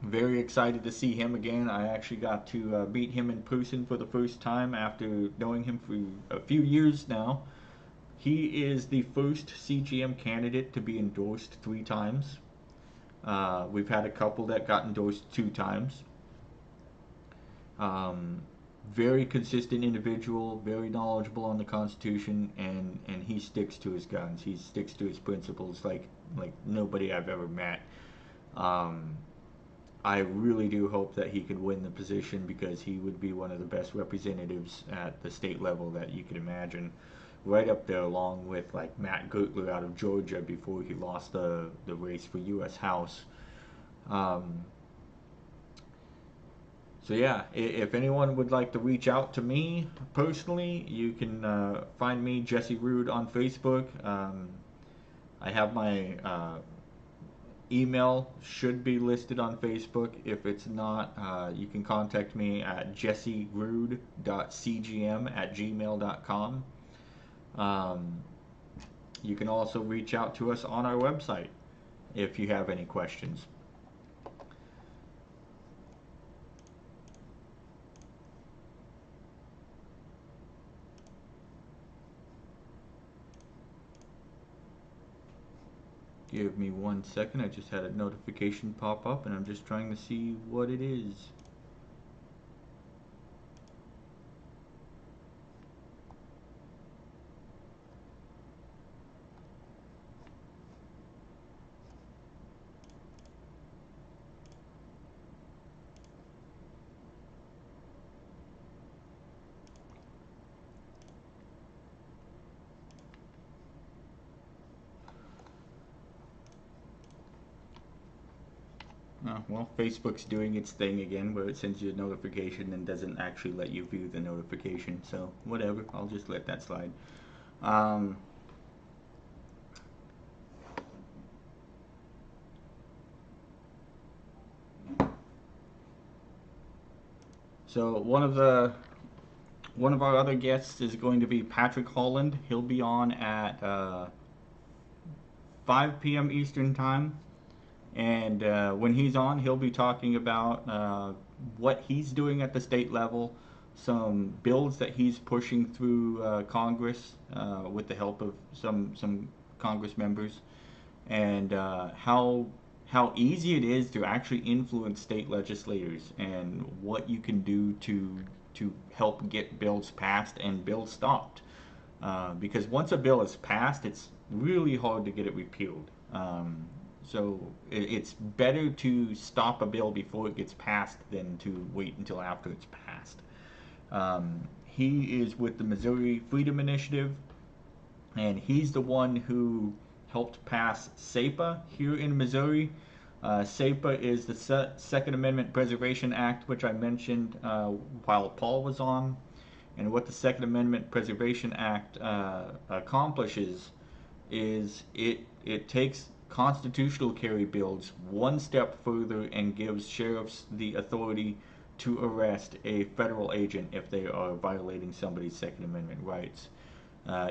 Very excited to see him again. I actually got to meet him in person for the first time after knowing him for a few years now. He is the first CGM candidate to be endorsed 3 times. We've had a couple that got endorsed 2 times. Very consistent individual, very knowledgeable on the Constitution, and he sticks to his guns. He sticks to his principles like nobody I've ever met. I really do hope that he could win the position, because he would be one of the best representatives at the state level that you could imagine. Right up there along with like Matt Gertler out of Georgia before he lost the race for U.S. House. So yeah, if anyone would like to reach out to me personally, you can find me, Jesse Rude, on Facebook. I have my email should be listed on Facebook. If it's not, you can contact me at jesserude.cgm@gmail.com. You can also reach out to us on our website if you have any questions. Give me 1 second. I just had a notification pop up and I'm just trying to see what it is. Well, Facebook's doing its thing again, where it sends you a notification and doesn't actually let you view the notification. So whatever, I'll just let that slide. So one of our other guests is going to be Patrick Holland. He'll be on at 5 p.m. Eastern Time. And when he's on, he'll be talking about what he's doing at the state level, some bills that he's pushing through Congress with the help of some Congress members, and how easy it is to actually influence state legislators, and what you can do to help get bills passed and bills stopped. Because once a bill is passed, it's really hard to get it repealed. So it's better to stop a bill before it gets passed than to wait until after it's passed. He is with the Missouri Freedom Initiative, and he's the one who helped pass SAPA here in Missouri. SAPA is the Second Amendment Preservation Act, which I mentioned while Paul was on. And what the Second Amendment Preservation Act accomplishes is it takes constitutional carry bills 1 step further and gives sheriffs the authority to arrest a federal agent if they are violating somebody's Second Amendment rights.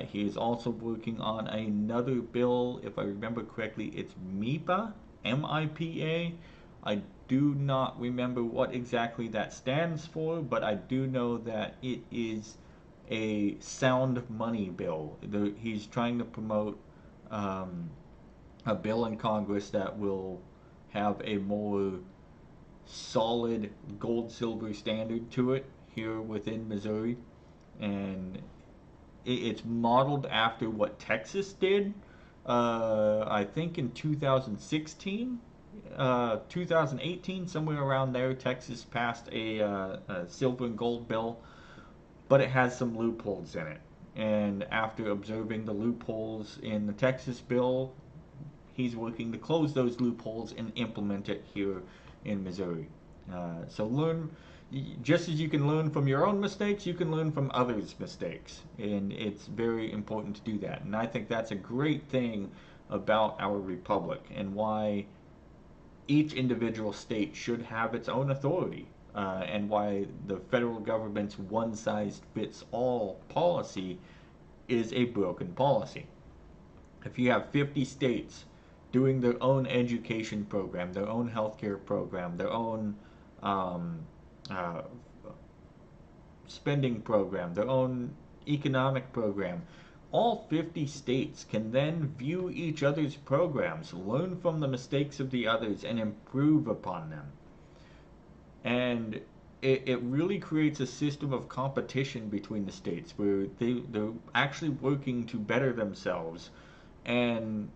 He is also working on another bill, if I remember correctly, it's MIPA, M-I-P-A. I do not remember what exactly that stands for, but I do know that it is a sound money bill. He's trying to promote a bill in Congress that will have a more solid gold-silver standard to it here within Missouri, and it's modeled after what Texas did. I think in 2016, 2018, somewhere around there, Texas passed a silver and gold bill, but it has some loopholes in it. And after observing the loopholes in the Texas bill, he's working to close those loopholes and implement it here in Missouri. So learn, just as you can learn from your own mistakes, you can learn from others' mistakes. And it's very important to do that. And I think that's a great thing about our republic, and why each individual state should have its own authority, and why the federal government's one-size-fits-all policy is a broken policy. If you have 50 states doing their own education program, their own healthcare program, their own uh, spending program, their own economic program, all 50 states can then view each other's programs, learn from the mistakes of the others, and improve upon them. And it really creates a system of competition between the states where they're actually working to better themselves and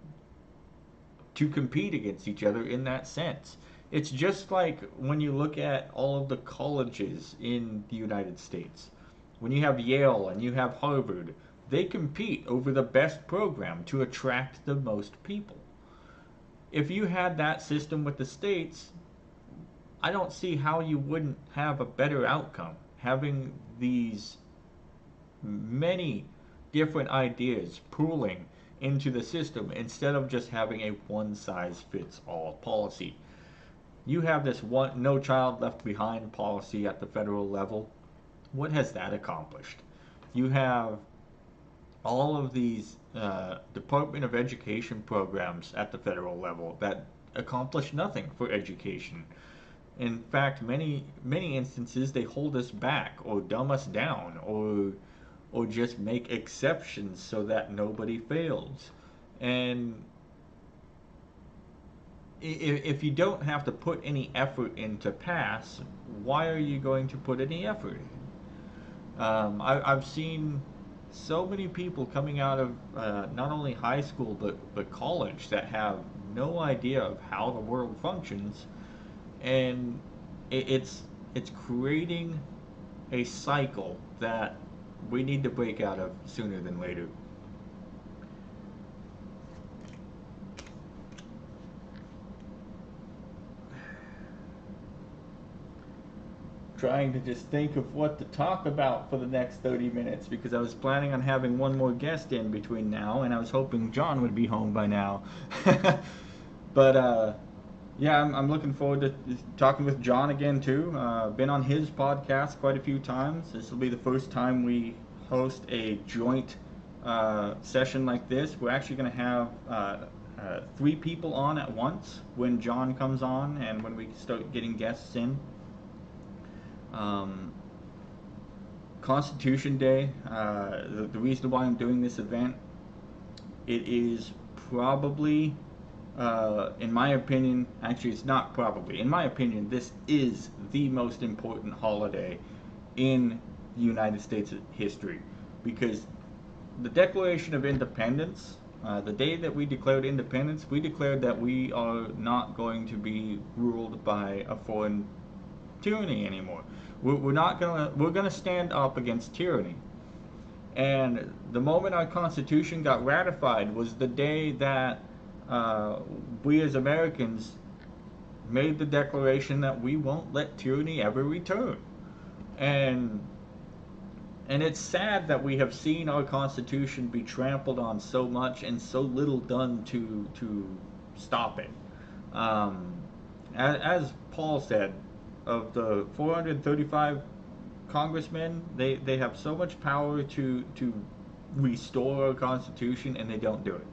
to compete against each other in that sense. It's just like when you look at all of the colleges in the United States. When you have Yale and you have Harvard, they compete over the best program to attract the most people. If you had that system with the states, I don't see how you wouldn't have a better outcome. Having these many different ideas pooling into the system instead of just having a one-size-fits-all policy. You have this one no child left behind policy at the federal level. What has that accomplished? You have all of these Department of Education programs at the federal level that accomplish nothing for education. In fact, many instances they hold us back or dumb us down, or just make exceptions so that nobody fails. And if you don't have to put any effort in to pass, why are you going to put any effort in? I've seen so many people coming out of not only high school but college that have no idea of how the world functions, and it's creating a cycle that we need to break out of sooner than later. Trying to just think of what to talk about for the next 30 minutes, because I was planning on having one more guest in between now, and I was hoping John would be home by now. But yeah, I'm looking forward to talking with John again too. Been on his podcast quite a few times. This will be the first time we host a joint session like this. We're actually going to have 3 people on at once when John comes on and when we start getting guests in. Constitution Day, the reason why I'm doing this event, it is probably, in my opinion, actually it's not probably, in my opinion, this is the most important holiday in the United States history, because the Declaration of Independence, the day that we declared independence, we declared that we are not going to be ruled by a foreign tyranny anymore. We're gonna stand up against tyranny. And the moment our Constitution got ratified was the day that we as Americans made the declaration that we won't let tyranny ever return. And it's sad that we have seen our Constitution be trampled on so much and so little done to stop it. As Paul said, of the 435 congressmen, they have so much power to restore our Constitution, and they don't do it.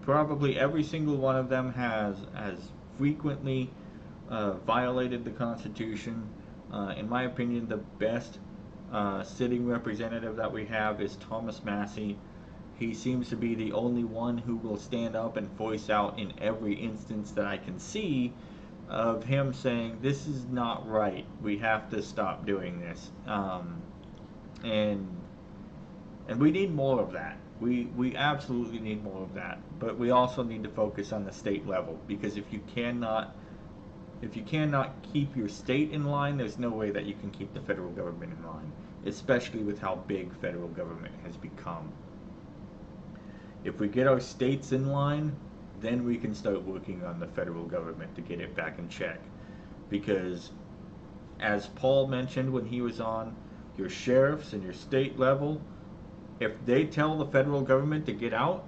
Probably every single one of them has frequently violated the Constitution. In my opinion, the best sitting representative that we have is Thomas Massey. He seems to be the only one who will stand up and voice out in every instance that I can see of him saying, this is not right, we have to stop doing this. And we need more of that. We absolutely need more of that. But we also need to focus on the state level, because if you cannot keep your state in line, there's no way that you can keep the federal government in line, especially with how big federal government has become. If we get our states in line, then we can start working on the federal government to get it back in check. Because, as Paul mentioned when he was on, your sheriffs and your state level, if they tell the federal government to get out,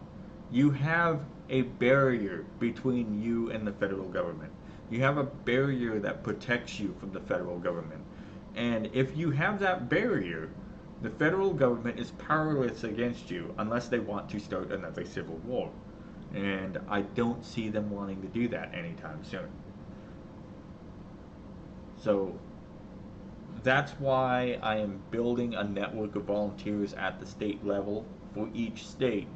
you have a barrier between you and the federal government. You have a barrier that protects you from the federal government. And if you have that barrier, the federal government is powerless against you unless they want to start another civil war. And I don't see them wanting to do that anytime soon. So that's why I am building a network of volunteers at the state level for each state.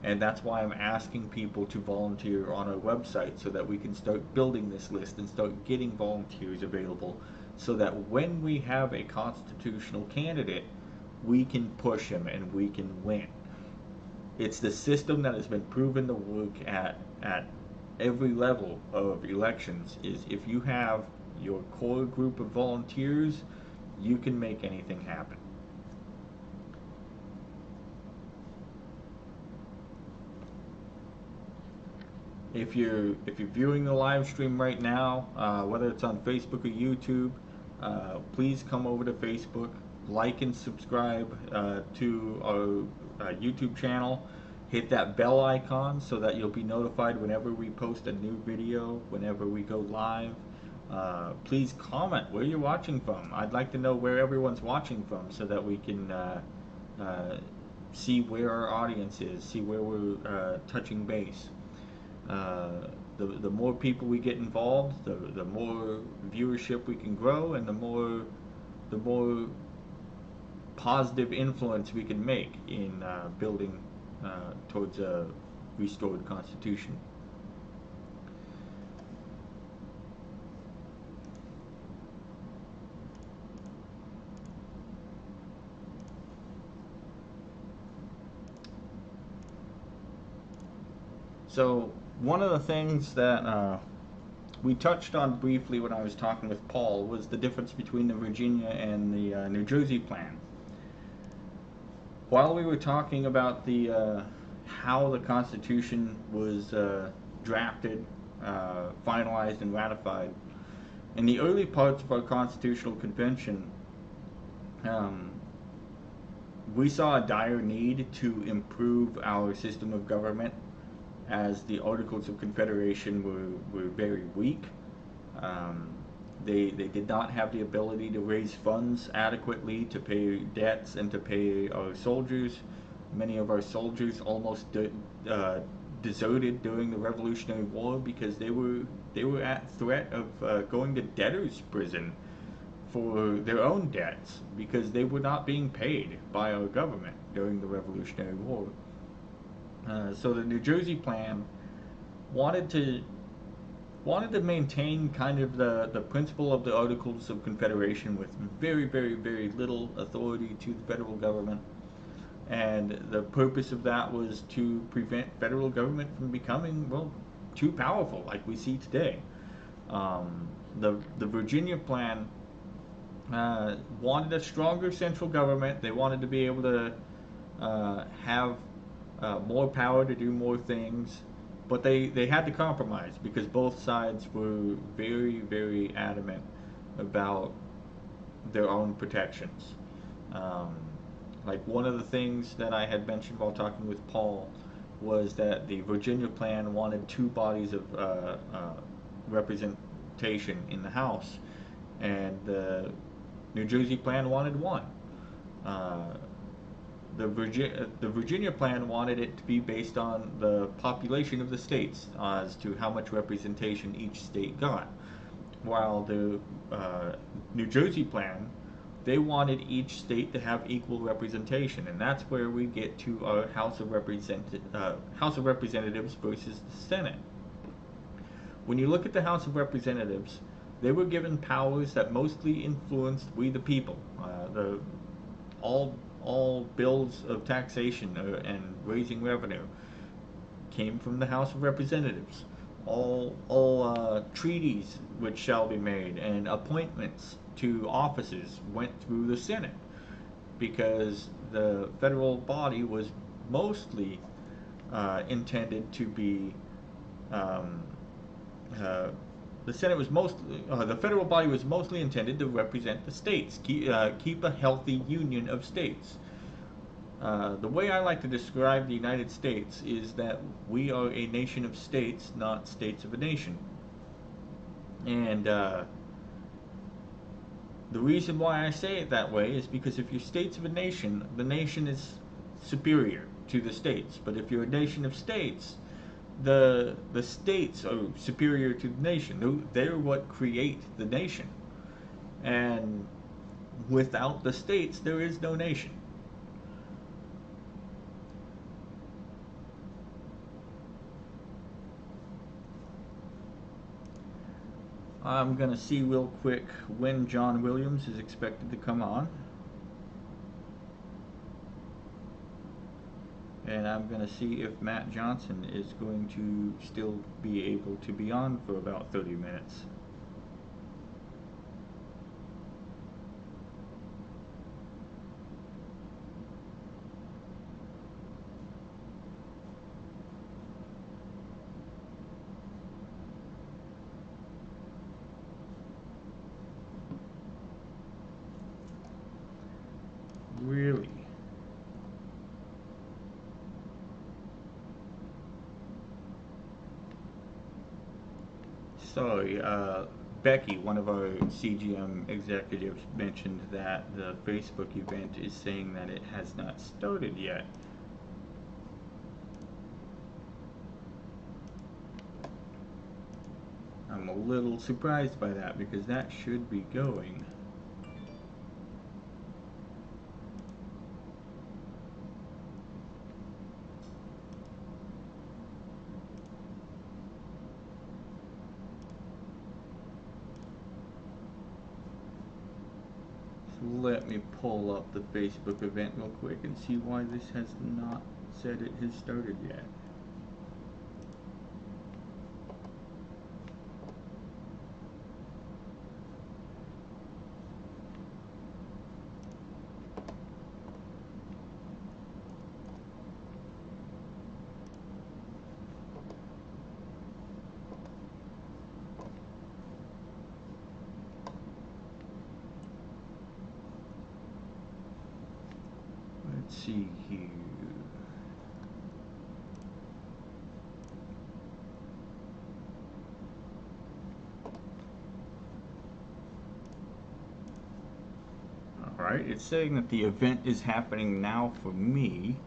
And that's why I'm asking people to volunteer on our website so that we can start building this list and start getting volunteers available so that when we have a constitutional candidate, we can push him and we can win. It's the system that has been proven to work at every level of elections. Is if you have your core group of volunteers, you can make anything happen. If you're viewing the live stream right now, whether it's on Facebook or YouTube, please come over to Facebook, like and subscribe to our YouTube channel. Hit that bell icon so that you'll be notified whenever we post a new video, whenever we go live. Please comment where you're watching from. I'd like to know where everyone's watching from so that we can see where our audience is, see where we're touching base. The more people we get involved, the more viewership we can grow, and the more positive influence we can make in building towards a restored constitution. So one of the things that we touched on briefly when I was talking with Paul was the difference between the Virginia and the New Jersey plan. While we were talking about the how the Constitution was drafted, finalized, and ratified, in the early parts of our Constitutional Convention, we saw a dire need to improve our system of government, as the Articles of Confederation were very weak. They did not have the ability to raise funds adequately to pay debts and to pay our soldiers. Many of our soldiers almost deserted during the Revolutionary War because they were at threat of going to debtor's prison for their own debts because they were not being paid by our government during the Revolutionary War. So the New Jersey plan wanted to maintain kind of the principle of the Articles of Confederation with very, very, very little authority to the federal government. And the purpose of that was to prevent federal government from becoming, well, too powerful like we see today. The Virginia plan wanted a stronger central government. They wanted to be able to have more power to do more things, but they had to compromise because both sides were very, very adamant about their own protections. Like one of the things that I had mentioned while talking with Paul was that the Virginia plan wanted two bodies of representation in the House, and the New Jersey plan wanted one. The Virginia plan wanted it to be based on the population of the states as to how much representation each state got, while the New Jersey plan, they wanted each state to have equal representation, and that's where we get to our House of Representatives versus the Senate. When you look at the House of Representatives, they were given powers that mostly influenced we the people. All bills of taxation and raising revenue came from the House of Representatives. All treaties which shall be made and appointments to offices went through the Senate because the federal body was mostly intended to be um, uh, the Senate was the federal body was mostly intended to represent the states, keep a healthy union of states. The way I like to describe the United States is that we are a nation of states, not states of a nation. And the reason why I say it that way is because if you're states of a nation, the nation is superior to the states. But if you're a nation of states, the states are superior to the nation. They're what create the nation. And without the states, there is no nation. I'm going to see real quick when John Williams is expected to come on. And I'm going to see if Matt Johnson is going to still be able to be on for about 30 minutes. Really? Sorry, Becky, one of our CGM executives, mentioned that the Facebook event is saying that it has not started yet. I'm a little surprised by that because that should be going. Let me pull up the Facebook event real quick and see why this has not said it has started yet. Let's see here. Alright, it's saying that the event is happening now for me.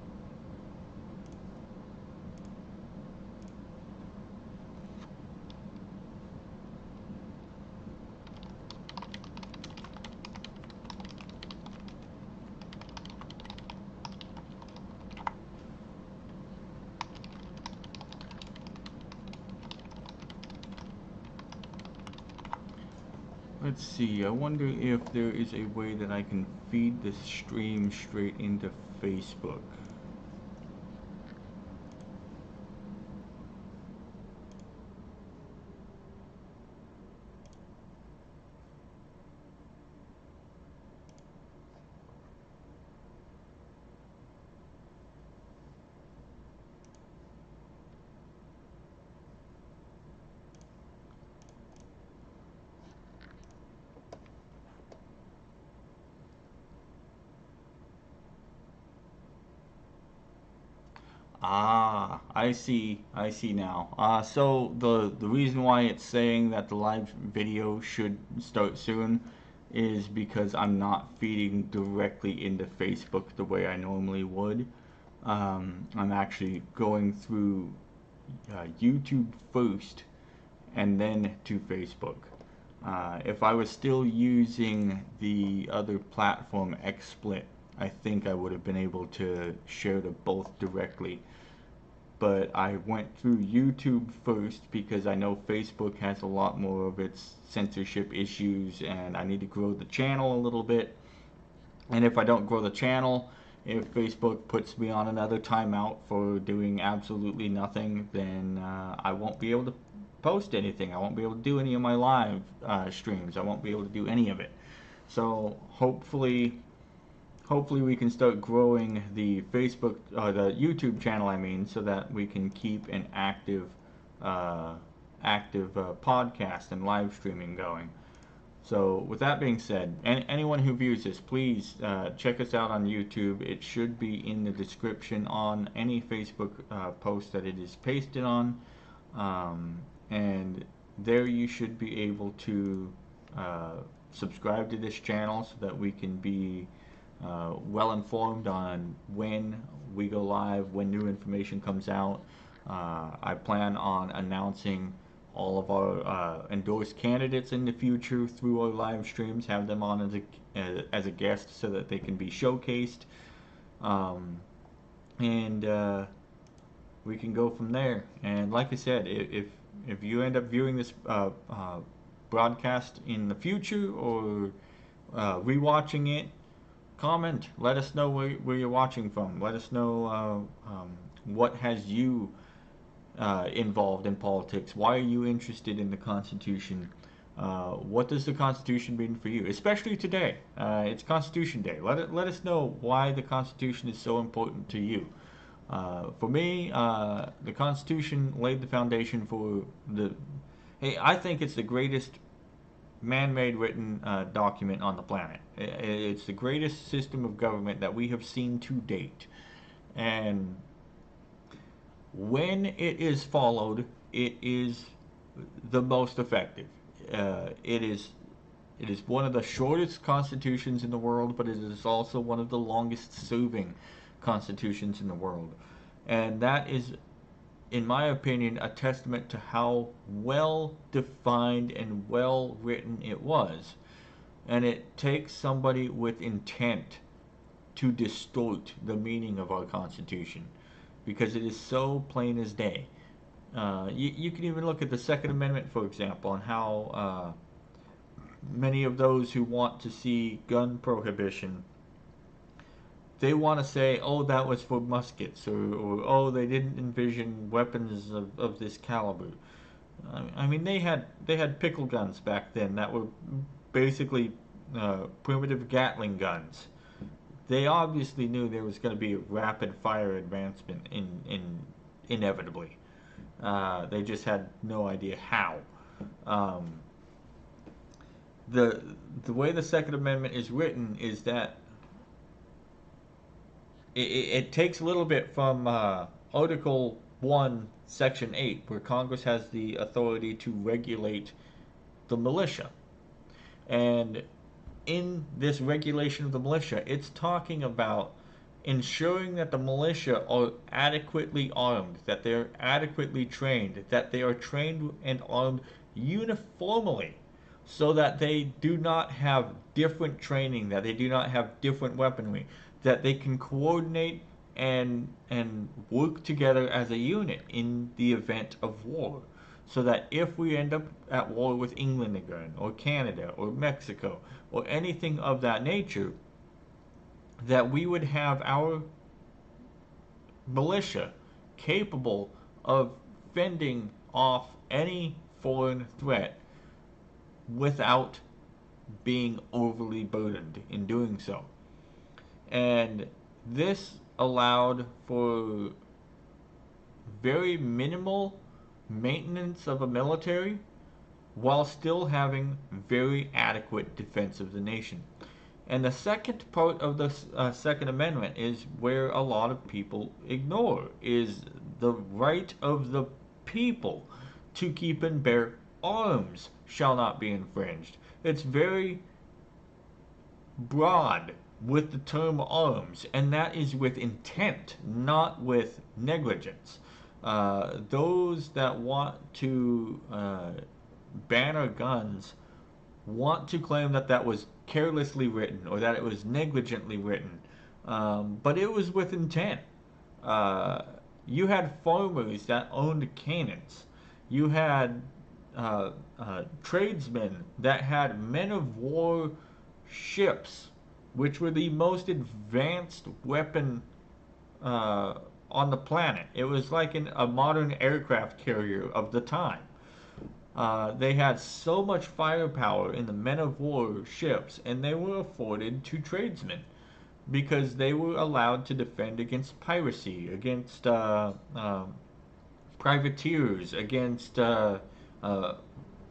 Let's see, I wonder if there is a way that I can feed the stream straight into Facebook. Ah, I see now. So the reason why it's saying that the live video should start soon is because I'm not feeding directly into Facebook the way I normally would. I'm actually going through YouTube first and then to Facebook. If I was still using the other platform, XSplit, I think I would have been able to share to both directly. But I went through YouTube first because I know Facebook has a lot more of its censorship issues and I need to grow the channel a little bit. And if I don't grow the channel, if Facebook puts me on another timeout for doing absolutely nothing, then I won't be able to post anything. I won't be able to do any of my live streams. I won't be able to do any of it. So hopefully hopefully we can start growing the Facebook, the YouTube channel, I mean, so that we can keep an uh, active podcast and live streaming going. So, with that being said, anyone who views this, please check us out on YouTube. It should be in the description on any Facebook post that it is pasted on. And there you should be able to uh, subscribe to this channel so that we can be well informed on when we go live, when new information comes out. I plan on announcing all of our endorsed candidates in the future through our live streams, have them on as a guest so that they can be showcased. And we can go from there. And like I said, if you end up viewing this broadcast in the future or rewatching it, comment. Let us know where you're watching from. Let us know what has you involved in politics. Why are you interested in the Constitution? What does the Constitution mean for you? Especially today. It's Constitution Day. Let us know why the Constitution is so important to you. For me, the Constitution laid the foundation for the. Hey, I think it's the greatest man-made written document on the planet. It's the greatest system of government that we have seen to date, and when it is followed, it is the most effective. It is one of the shortest constitutions in the world, but it is also one of the longest serving constitutions in the world. And that is, in my opinion, a testament to how well defined and well written it was. And it takes somebody with intent to distort the meaning of our Constitution because it is so plain as day. You can even look at the Second Amendment, for example, and how many of those who want to see gun prohibition, they want to say, oh, that was for muskets, or oh, they didn't envision weapons of this caliber. I mean, they had pickle guns back then that were basically primitive Gatling guns. They obviously knew there was going to be a rapid fire advancement inevitably. They just had no idea how. The way the Second Amendment is written is that it takes a little bit from Article 1, Section 8, where Congress has the authority to regulate the militia. And in this regulation of the militia, it's talking about ensuring that the militia are adequately armed, that they're adequately trained, that they are trained and armed uniformly so that they do not have different training, that they do not have different weaponry, that they can coordinate and work together as a unit in the event of war. So that if we end up at war with England again, or Canada, or Mexico, or anything of that nature, that we would have our militia capable of fending off any foreign threat without being overly burdened in doing so. And this allowed for very minimal maintenance of a military while still having very adequate defense of the nation. And the second part of the Second Amendment is where a lot of people ignore, is the right of the people to keep and bear arms shall not be infringed. It's very broad with the term arms, and that is with intent, not with negligence. Those that want to ban our guns want to claim that that was carelessly written or that it was negligently written, but it was with intent. You had farmers that owned cannons. You had tradesmen that had men of war ships, which were the most advanced weapon on the planet. It was like a modern aircraft carrier of the time. They had so much firepower in the men of war ships, and they were afforded to tradesmen. because they were allowed to defend against piracy, against privateers, against uh,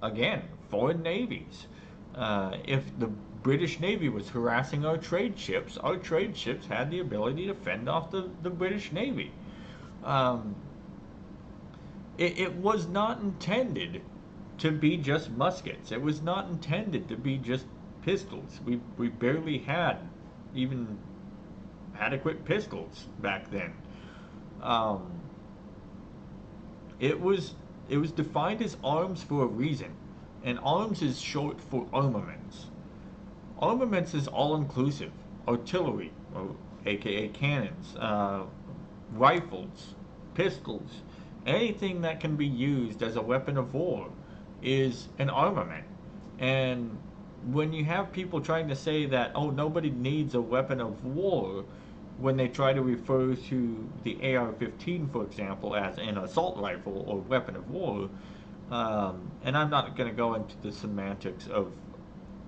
again, foreign navies. If the British Navy was harassing our trade ships had the ability to fend off the British Navy. Um, it was not intended to be just muskets. It was not intended to be just pistols. We barely had even adequate pistols back then. Um, it was it was defined as arms for a reason, and arms is short for armaments. Armaments is all inclusive. Artillery, or aka cannons, rifles, pistols, anything that can be used as a weapon of war is an armament. And when you have people trying to say that, oh, nobody needs a weapon of war, when they try to refer to the AR-15, for example, as an assault rifle or weapon of war, and I'm not going to go into the semantics of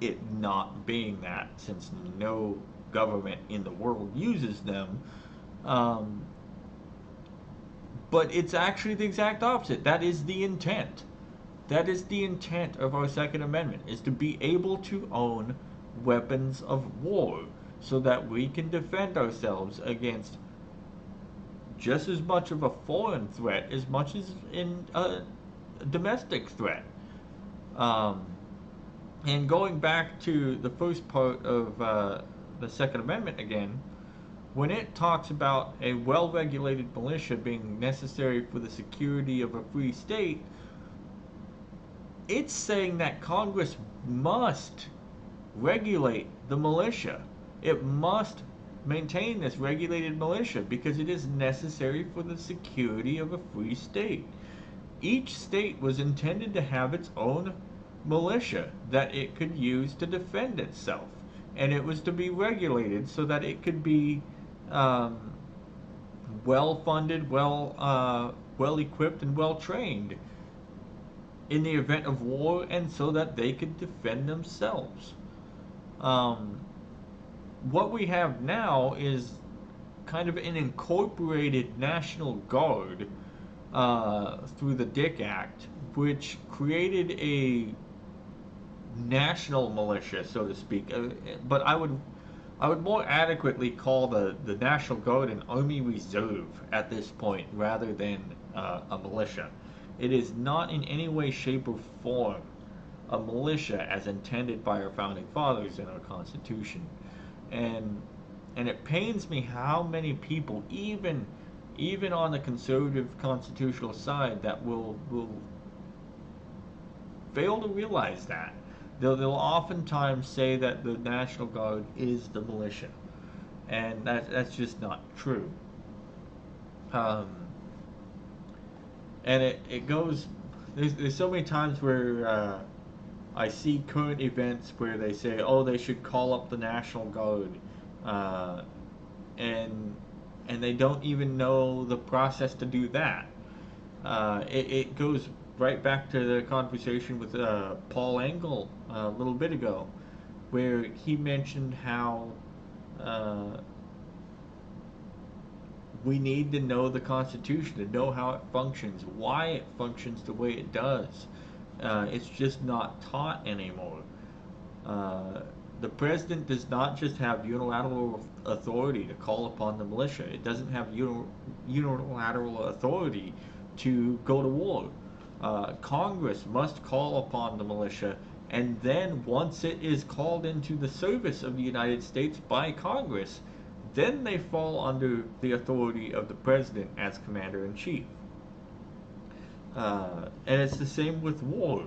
it not being that, since no government in the world uses them. Um, but it's actually the exact opposite. That is the intent. That is the intent of our Second Amendment, is to be able to own weapons of war so that we can defend ourselves against just as much of a foreign threat as much as in a domestic threat. Um, and going back to the first part of the Second Amendment again, when it talks about a well regulated militia being necessary for the security of a free state, it's saying that Congress must regulate the militia. It must maintain this regulated militia because it is necessary for the security of a free state. Each state was intended to have its own militia that it could use to defend itself, and it was to be regulated so that it could be um, well funded, well equipped, and well trained in the event of war, and so that they could defend themselves. Um, what we have now is kind of an incorporated National Guard through the Dick Act, which created a national militia, so to speak. But I would more adequately call the National Guard an Army Reserve at this point, rather than a militia. It is not in any way, shape, or form a militia as intended by our founding fathers in our Constitution. And it pains me how many people, even on the conservative constitutional side, that will fail to realize that. They'll oftentimes say that the National Guard is the militia, and that's just not true. Um, and it goes. There's so many times where I see current events where they say, oh, they should call up the National Guard, uh, and they don't even know the process to do that. It goes right back to the conversation with Paul Engel a little bit ago, where he mentioned how we need to know the Constitution, to know how it functions, why it functions the way it does. It's just not taught anymore. The president does not just have unilateral authority to call upon the militia. It doesn't have unilateral authority to go to war. Congress must call upon the militia, and then once it is called into the service of the United States by Congress, then they fall under the authority of the president as commander-in-chief. And it's the same with war.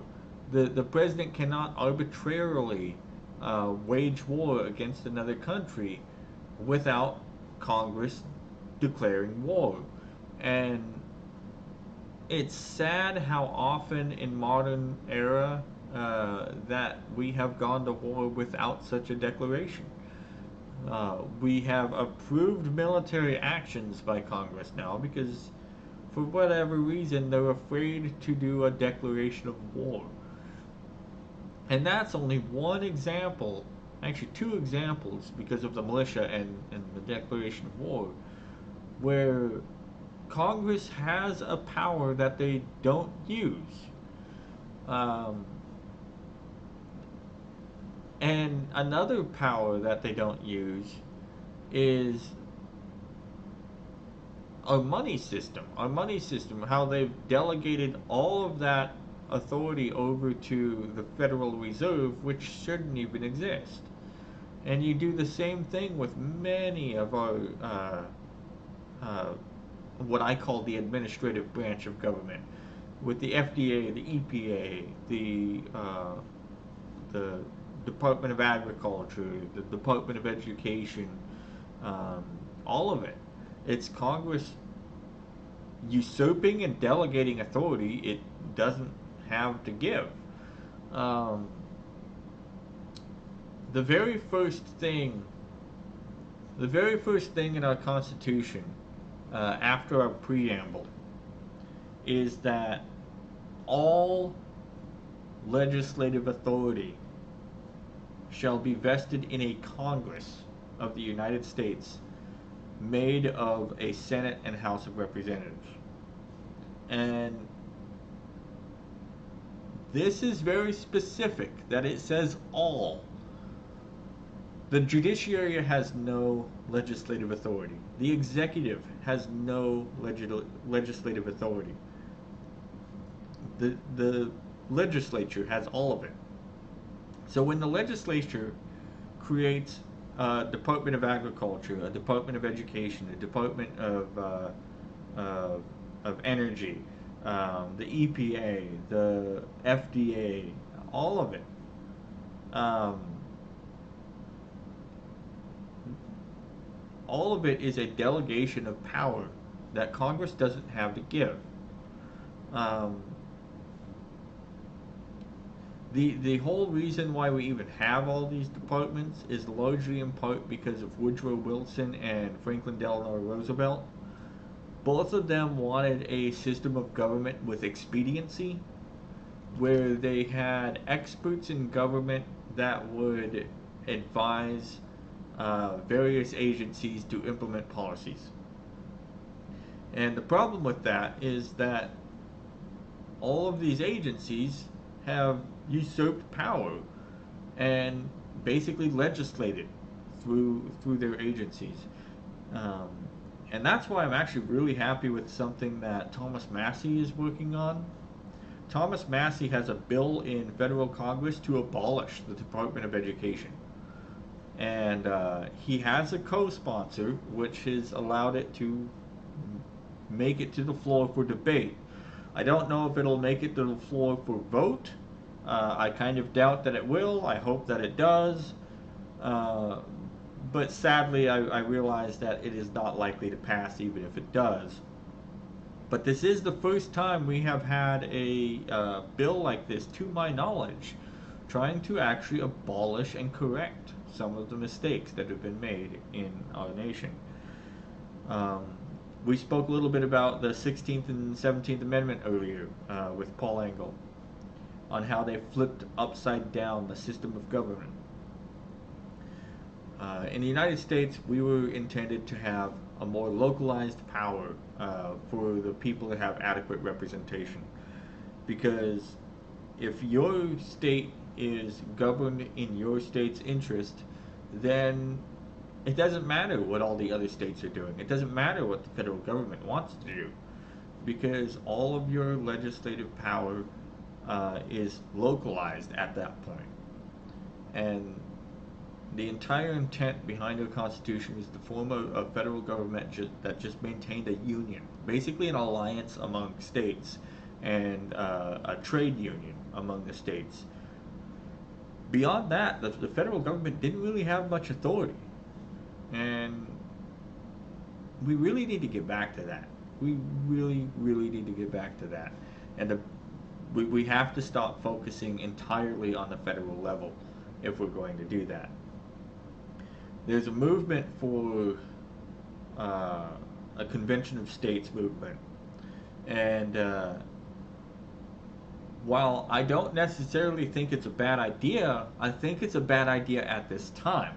The president cannot arbitrarily wage war against another country without Congress declaring war. And it's sad how often in modern era that we have gone to war without such a declaration. We have approved military actions by Congress now because, for whatever reason, they're afraid to do a declaration of war. And that's only one example actually two examples because of the militia and the declaration of war, where Congress has a power that they don't use. Um, and another power that they don't use is our money system. Our money system, how they've delegated all of that authority over to the Federal Reserve, which shouldn't even exist. And you do the same thing with many of our, uh, what I call the administrative branch of government, with the FDA, the EPA, the Department of Agriculture, the Department of Education, um, all of it. It's Congress usurping and delegating authority it doesn't have to give. Um, the very first thing, the very first thing in our Constitution, after our preamble, is that all legislative authority shall be vested in a Congress of the United States made of a Senate and House of Representatives. And this is very specific that it says all. The judiciary has no legislative authority. The executive has no legislative authority. The legislature has all of it. So when the legislature creates a Department of Agriculture, a Department of Education, a Department of Energy, the EPA, the FDA, all of it. All of it is a delegation of power that Congress doesn't have to give. The whole reason why we even have all these departments is largely in part because of Woodrow Wilson and Franklin Delano Roosevelt. Both of them wanted a system of government with expediency, where they had experts in government that would advise various agencies to implement policies. And the problem with that is that all of these agencies have usurped power and basically legislated through their agencies. And that's why I'm actually really happy with something that Thomas Massie is working on. Thomas Massie has a bill in federal Congress to abolish the Department of Education. And he has a co-sponsor, which has allowed it to make it to the floor for debate. I don't know if it'll make it to the floor for vote. I kind of doubt that it will. I hope that it does. But sadly, I realize that it is not likely to pass even if it does. But this is the first time we have had a bill like this, to my knowledge, trying to actually abolish and correct some of the mistakes that have been made in our nation. We spoke a little bit about the 16th and 17th Amendment earlier with Paul Engel, on how they flipped upside down the system of government. In the United States, we were intended to have a more localized power for the people to have adequate representation. Because if your state is governed in your state's interest, then it doesn't matter what all the other states are doing. It doesn't matter what the federal government wants to do, because all of your legislative power is localized at that point. And the entire intent behind our Constitution is to form a federal government that just maintained a union, basically an alliance among states, and a trade union among the states. Beyond that, the federal government didn't really have much authority. And we really need to get back to that. We really, really need to get back to that. And we have to stop focusing entirely on the federal level if we're going to do that. There's a movement for a convention of states movement. And While I don't necessarily think it's a bad idea, I think it's a bad idea at this time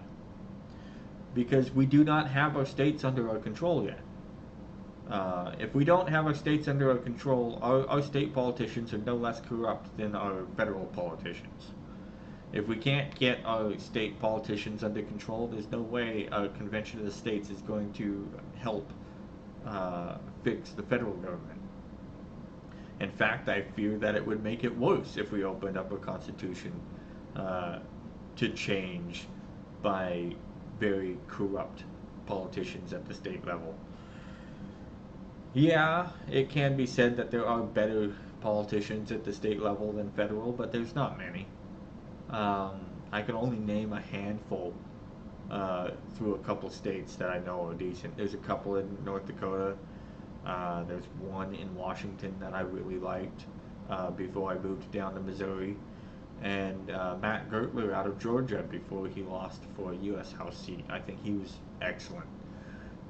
because we do not have our states under our control yet. If we don't have our states under our control, our state politicians are no less corrupt than our federal politicians. If we can't get our state politicians under control, there's no way a convention of the states is going to help fix the federal government. In fact, I fear that it would make it worse if we opened up a constitution uh, to change by very corrupt politicians at the state level. Yeah, it can be said that there are better politicians at the state level than federal, but there's not many. I can only name a handful through a couple states that I know are decent. There's a couple in North Dakota. There's one in Washington that I really liked before I moved down to Missouri. And Matt Gertler out of Georgia before he lost for a U.S. House seat. I think he was excellent.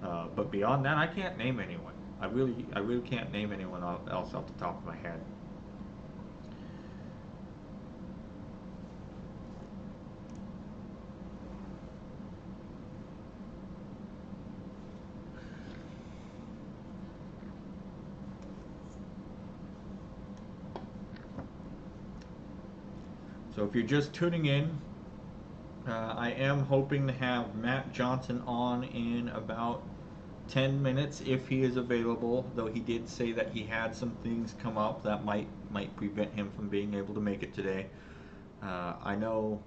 But beyond that, I can't name anyone. I really can't name anyone else off the top of my head. So if you're just tuning in, I am hoping to have Matt Johnson on in about 10 minutes if he is available, though he did say that he had some things come up that might prevent him from being able to make it today. I know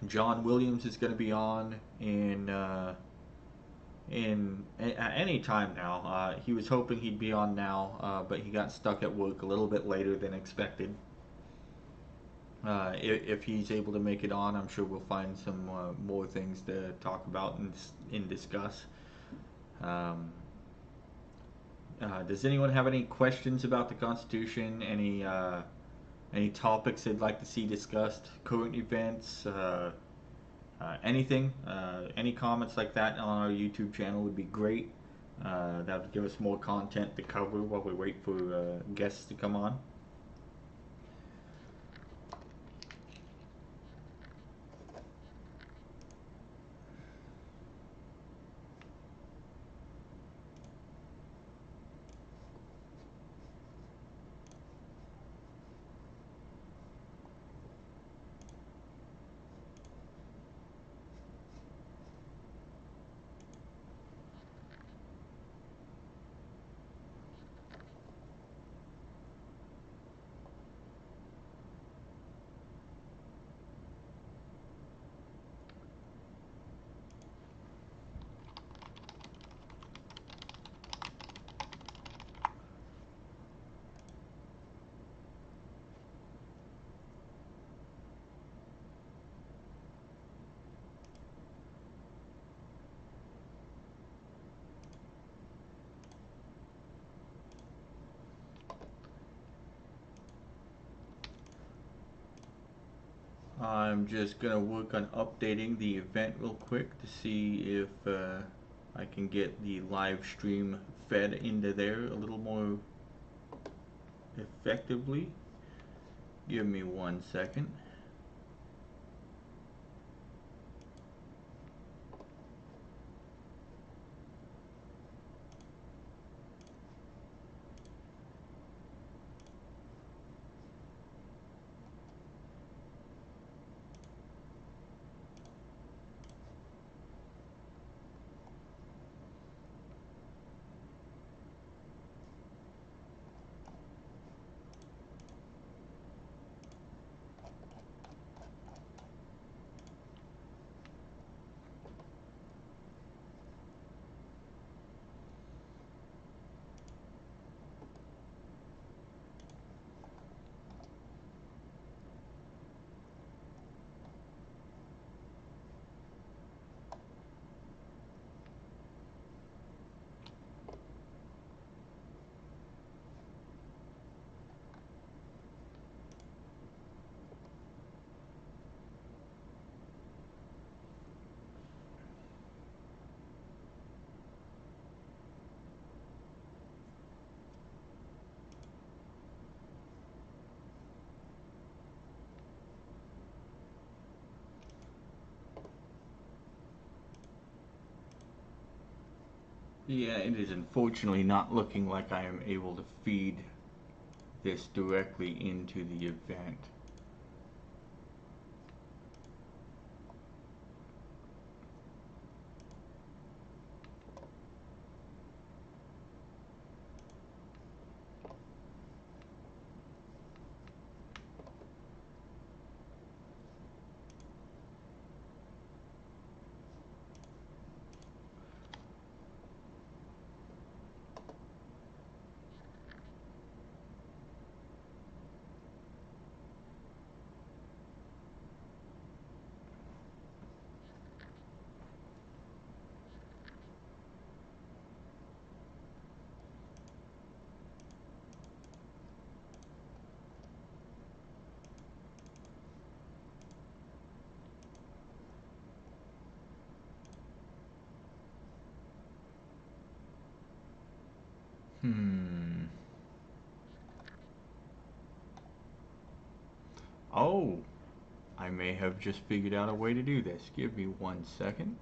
John Williams is going to be on in at any time now. He was hoping he'd be on now, but he got stuck at work a little bit later than expected. If he's able to make it on, I'm sure we'll find some more things to talk about and discuss. Um, does anyone have any questions about the Constitution? Any topics they'd like to see discussed? Current events? Anything? Any comments like that on our YouTube channel would be great. That would give us more content to cover while we wait for guests to come on. I'm just gonna work on updating the event real quick to see if I can get the live stream fed into there a little more effectively. Give me 1 second. Yeah, it is unfortunately not looking like I am able to feed this directly into the event. Hmm. Oh, I may have just figured out a way to do this. Give me 1 second.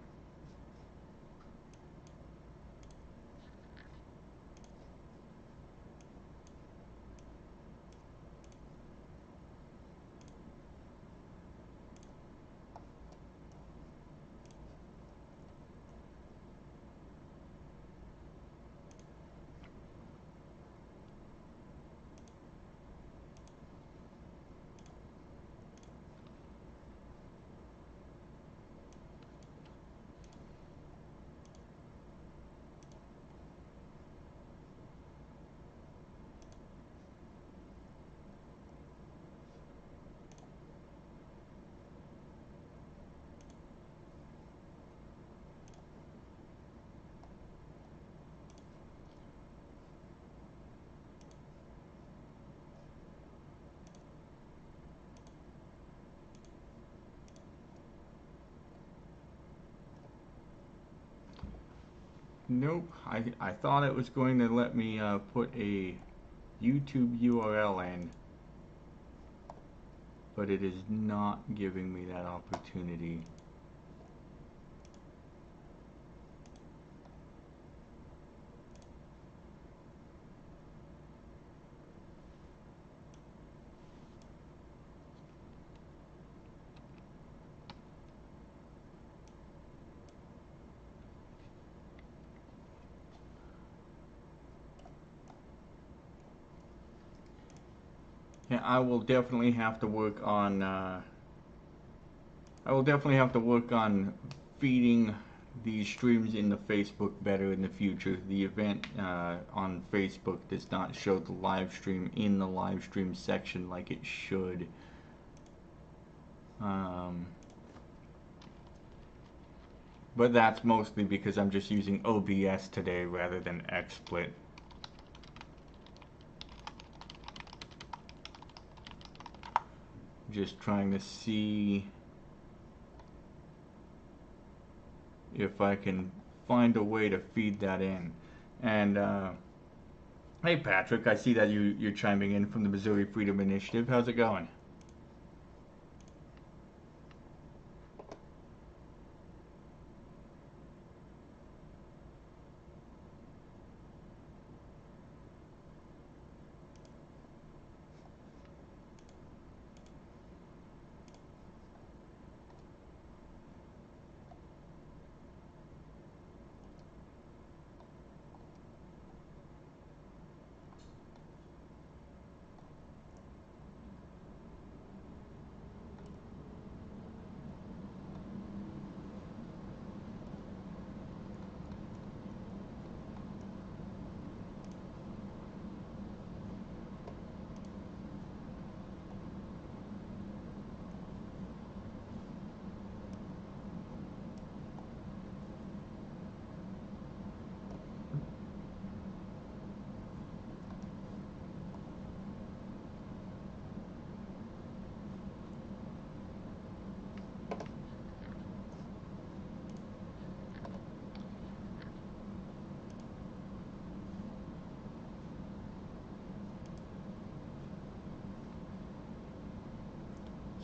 Nope, I thought it was going to let me put a YouTube URL in, but it is not giving me that opportunity. Yeah, I will definitely have to work on feeding these streams into Facebook better in the future. The event on Facebook does not show the live stream in the live stream section like it should. Um, but that's mostly because I'm just using OBS today rather than XSplit. Just trying to see if I can find a way to feed that in. And hey Patrick, I see that you're chiming in from the Missouri Freedom Initiative. How's it going?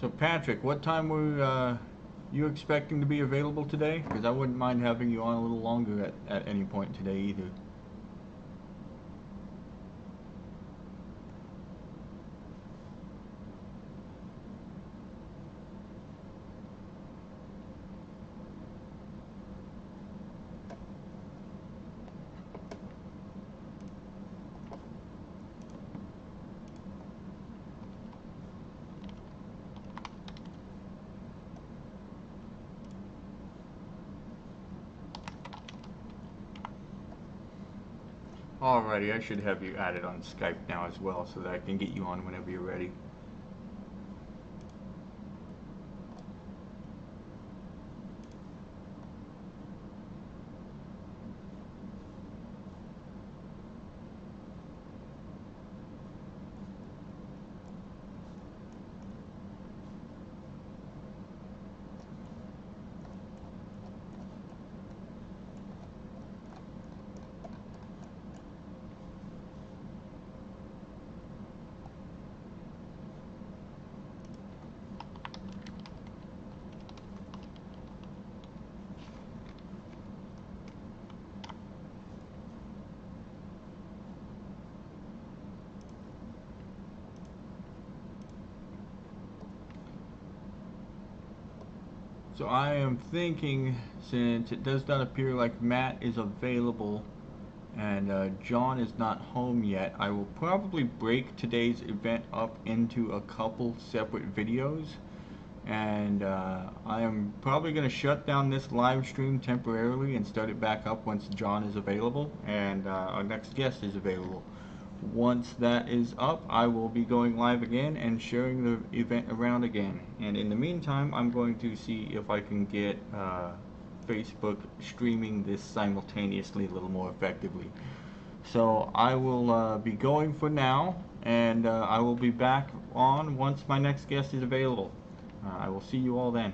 So Patrick, what time You expecting to be available today? Because I wouldn't mind having you on a little longer at any point today either. Alrighty, I should have you added on Skype now as well so that I can get you on whenever you're ready. So I am thinking, since it does not appear like Matt is available and John is not home yet, I will probably break today's event up into a couple separate videos. And I am probably going to shut down this live stream temporarily and start it back up once John is available and our next guest is available. Once that is up, I will be going live again and sharing the event around again. And in the meantime, I'm going to see if I can get Facebook streaming this simultaneously a little more effectively. So I will be going for now, and I will be back on once my next guest is available. I will see you all then.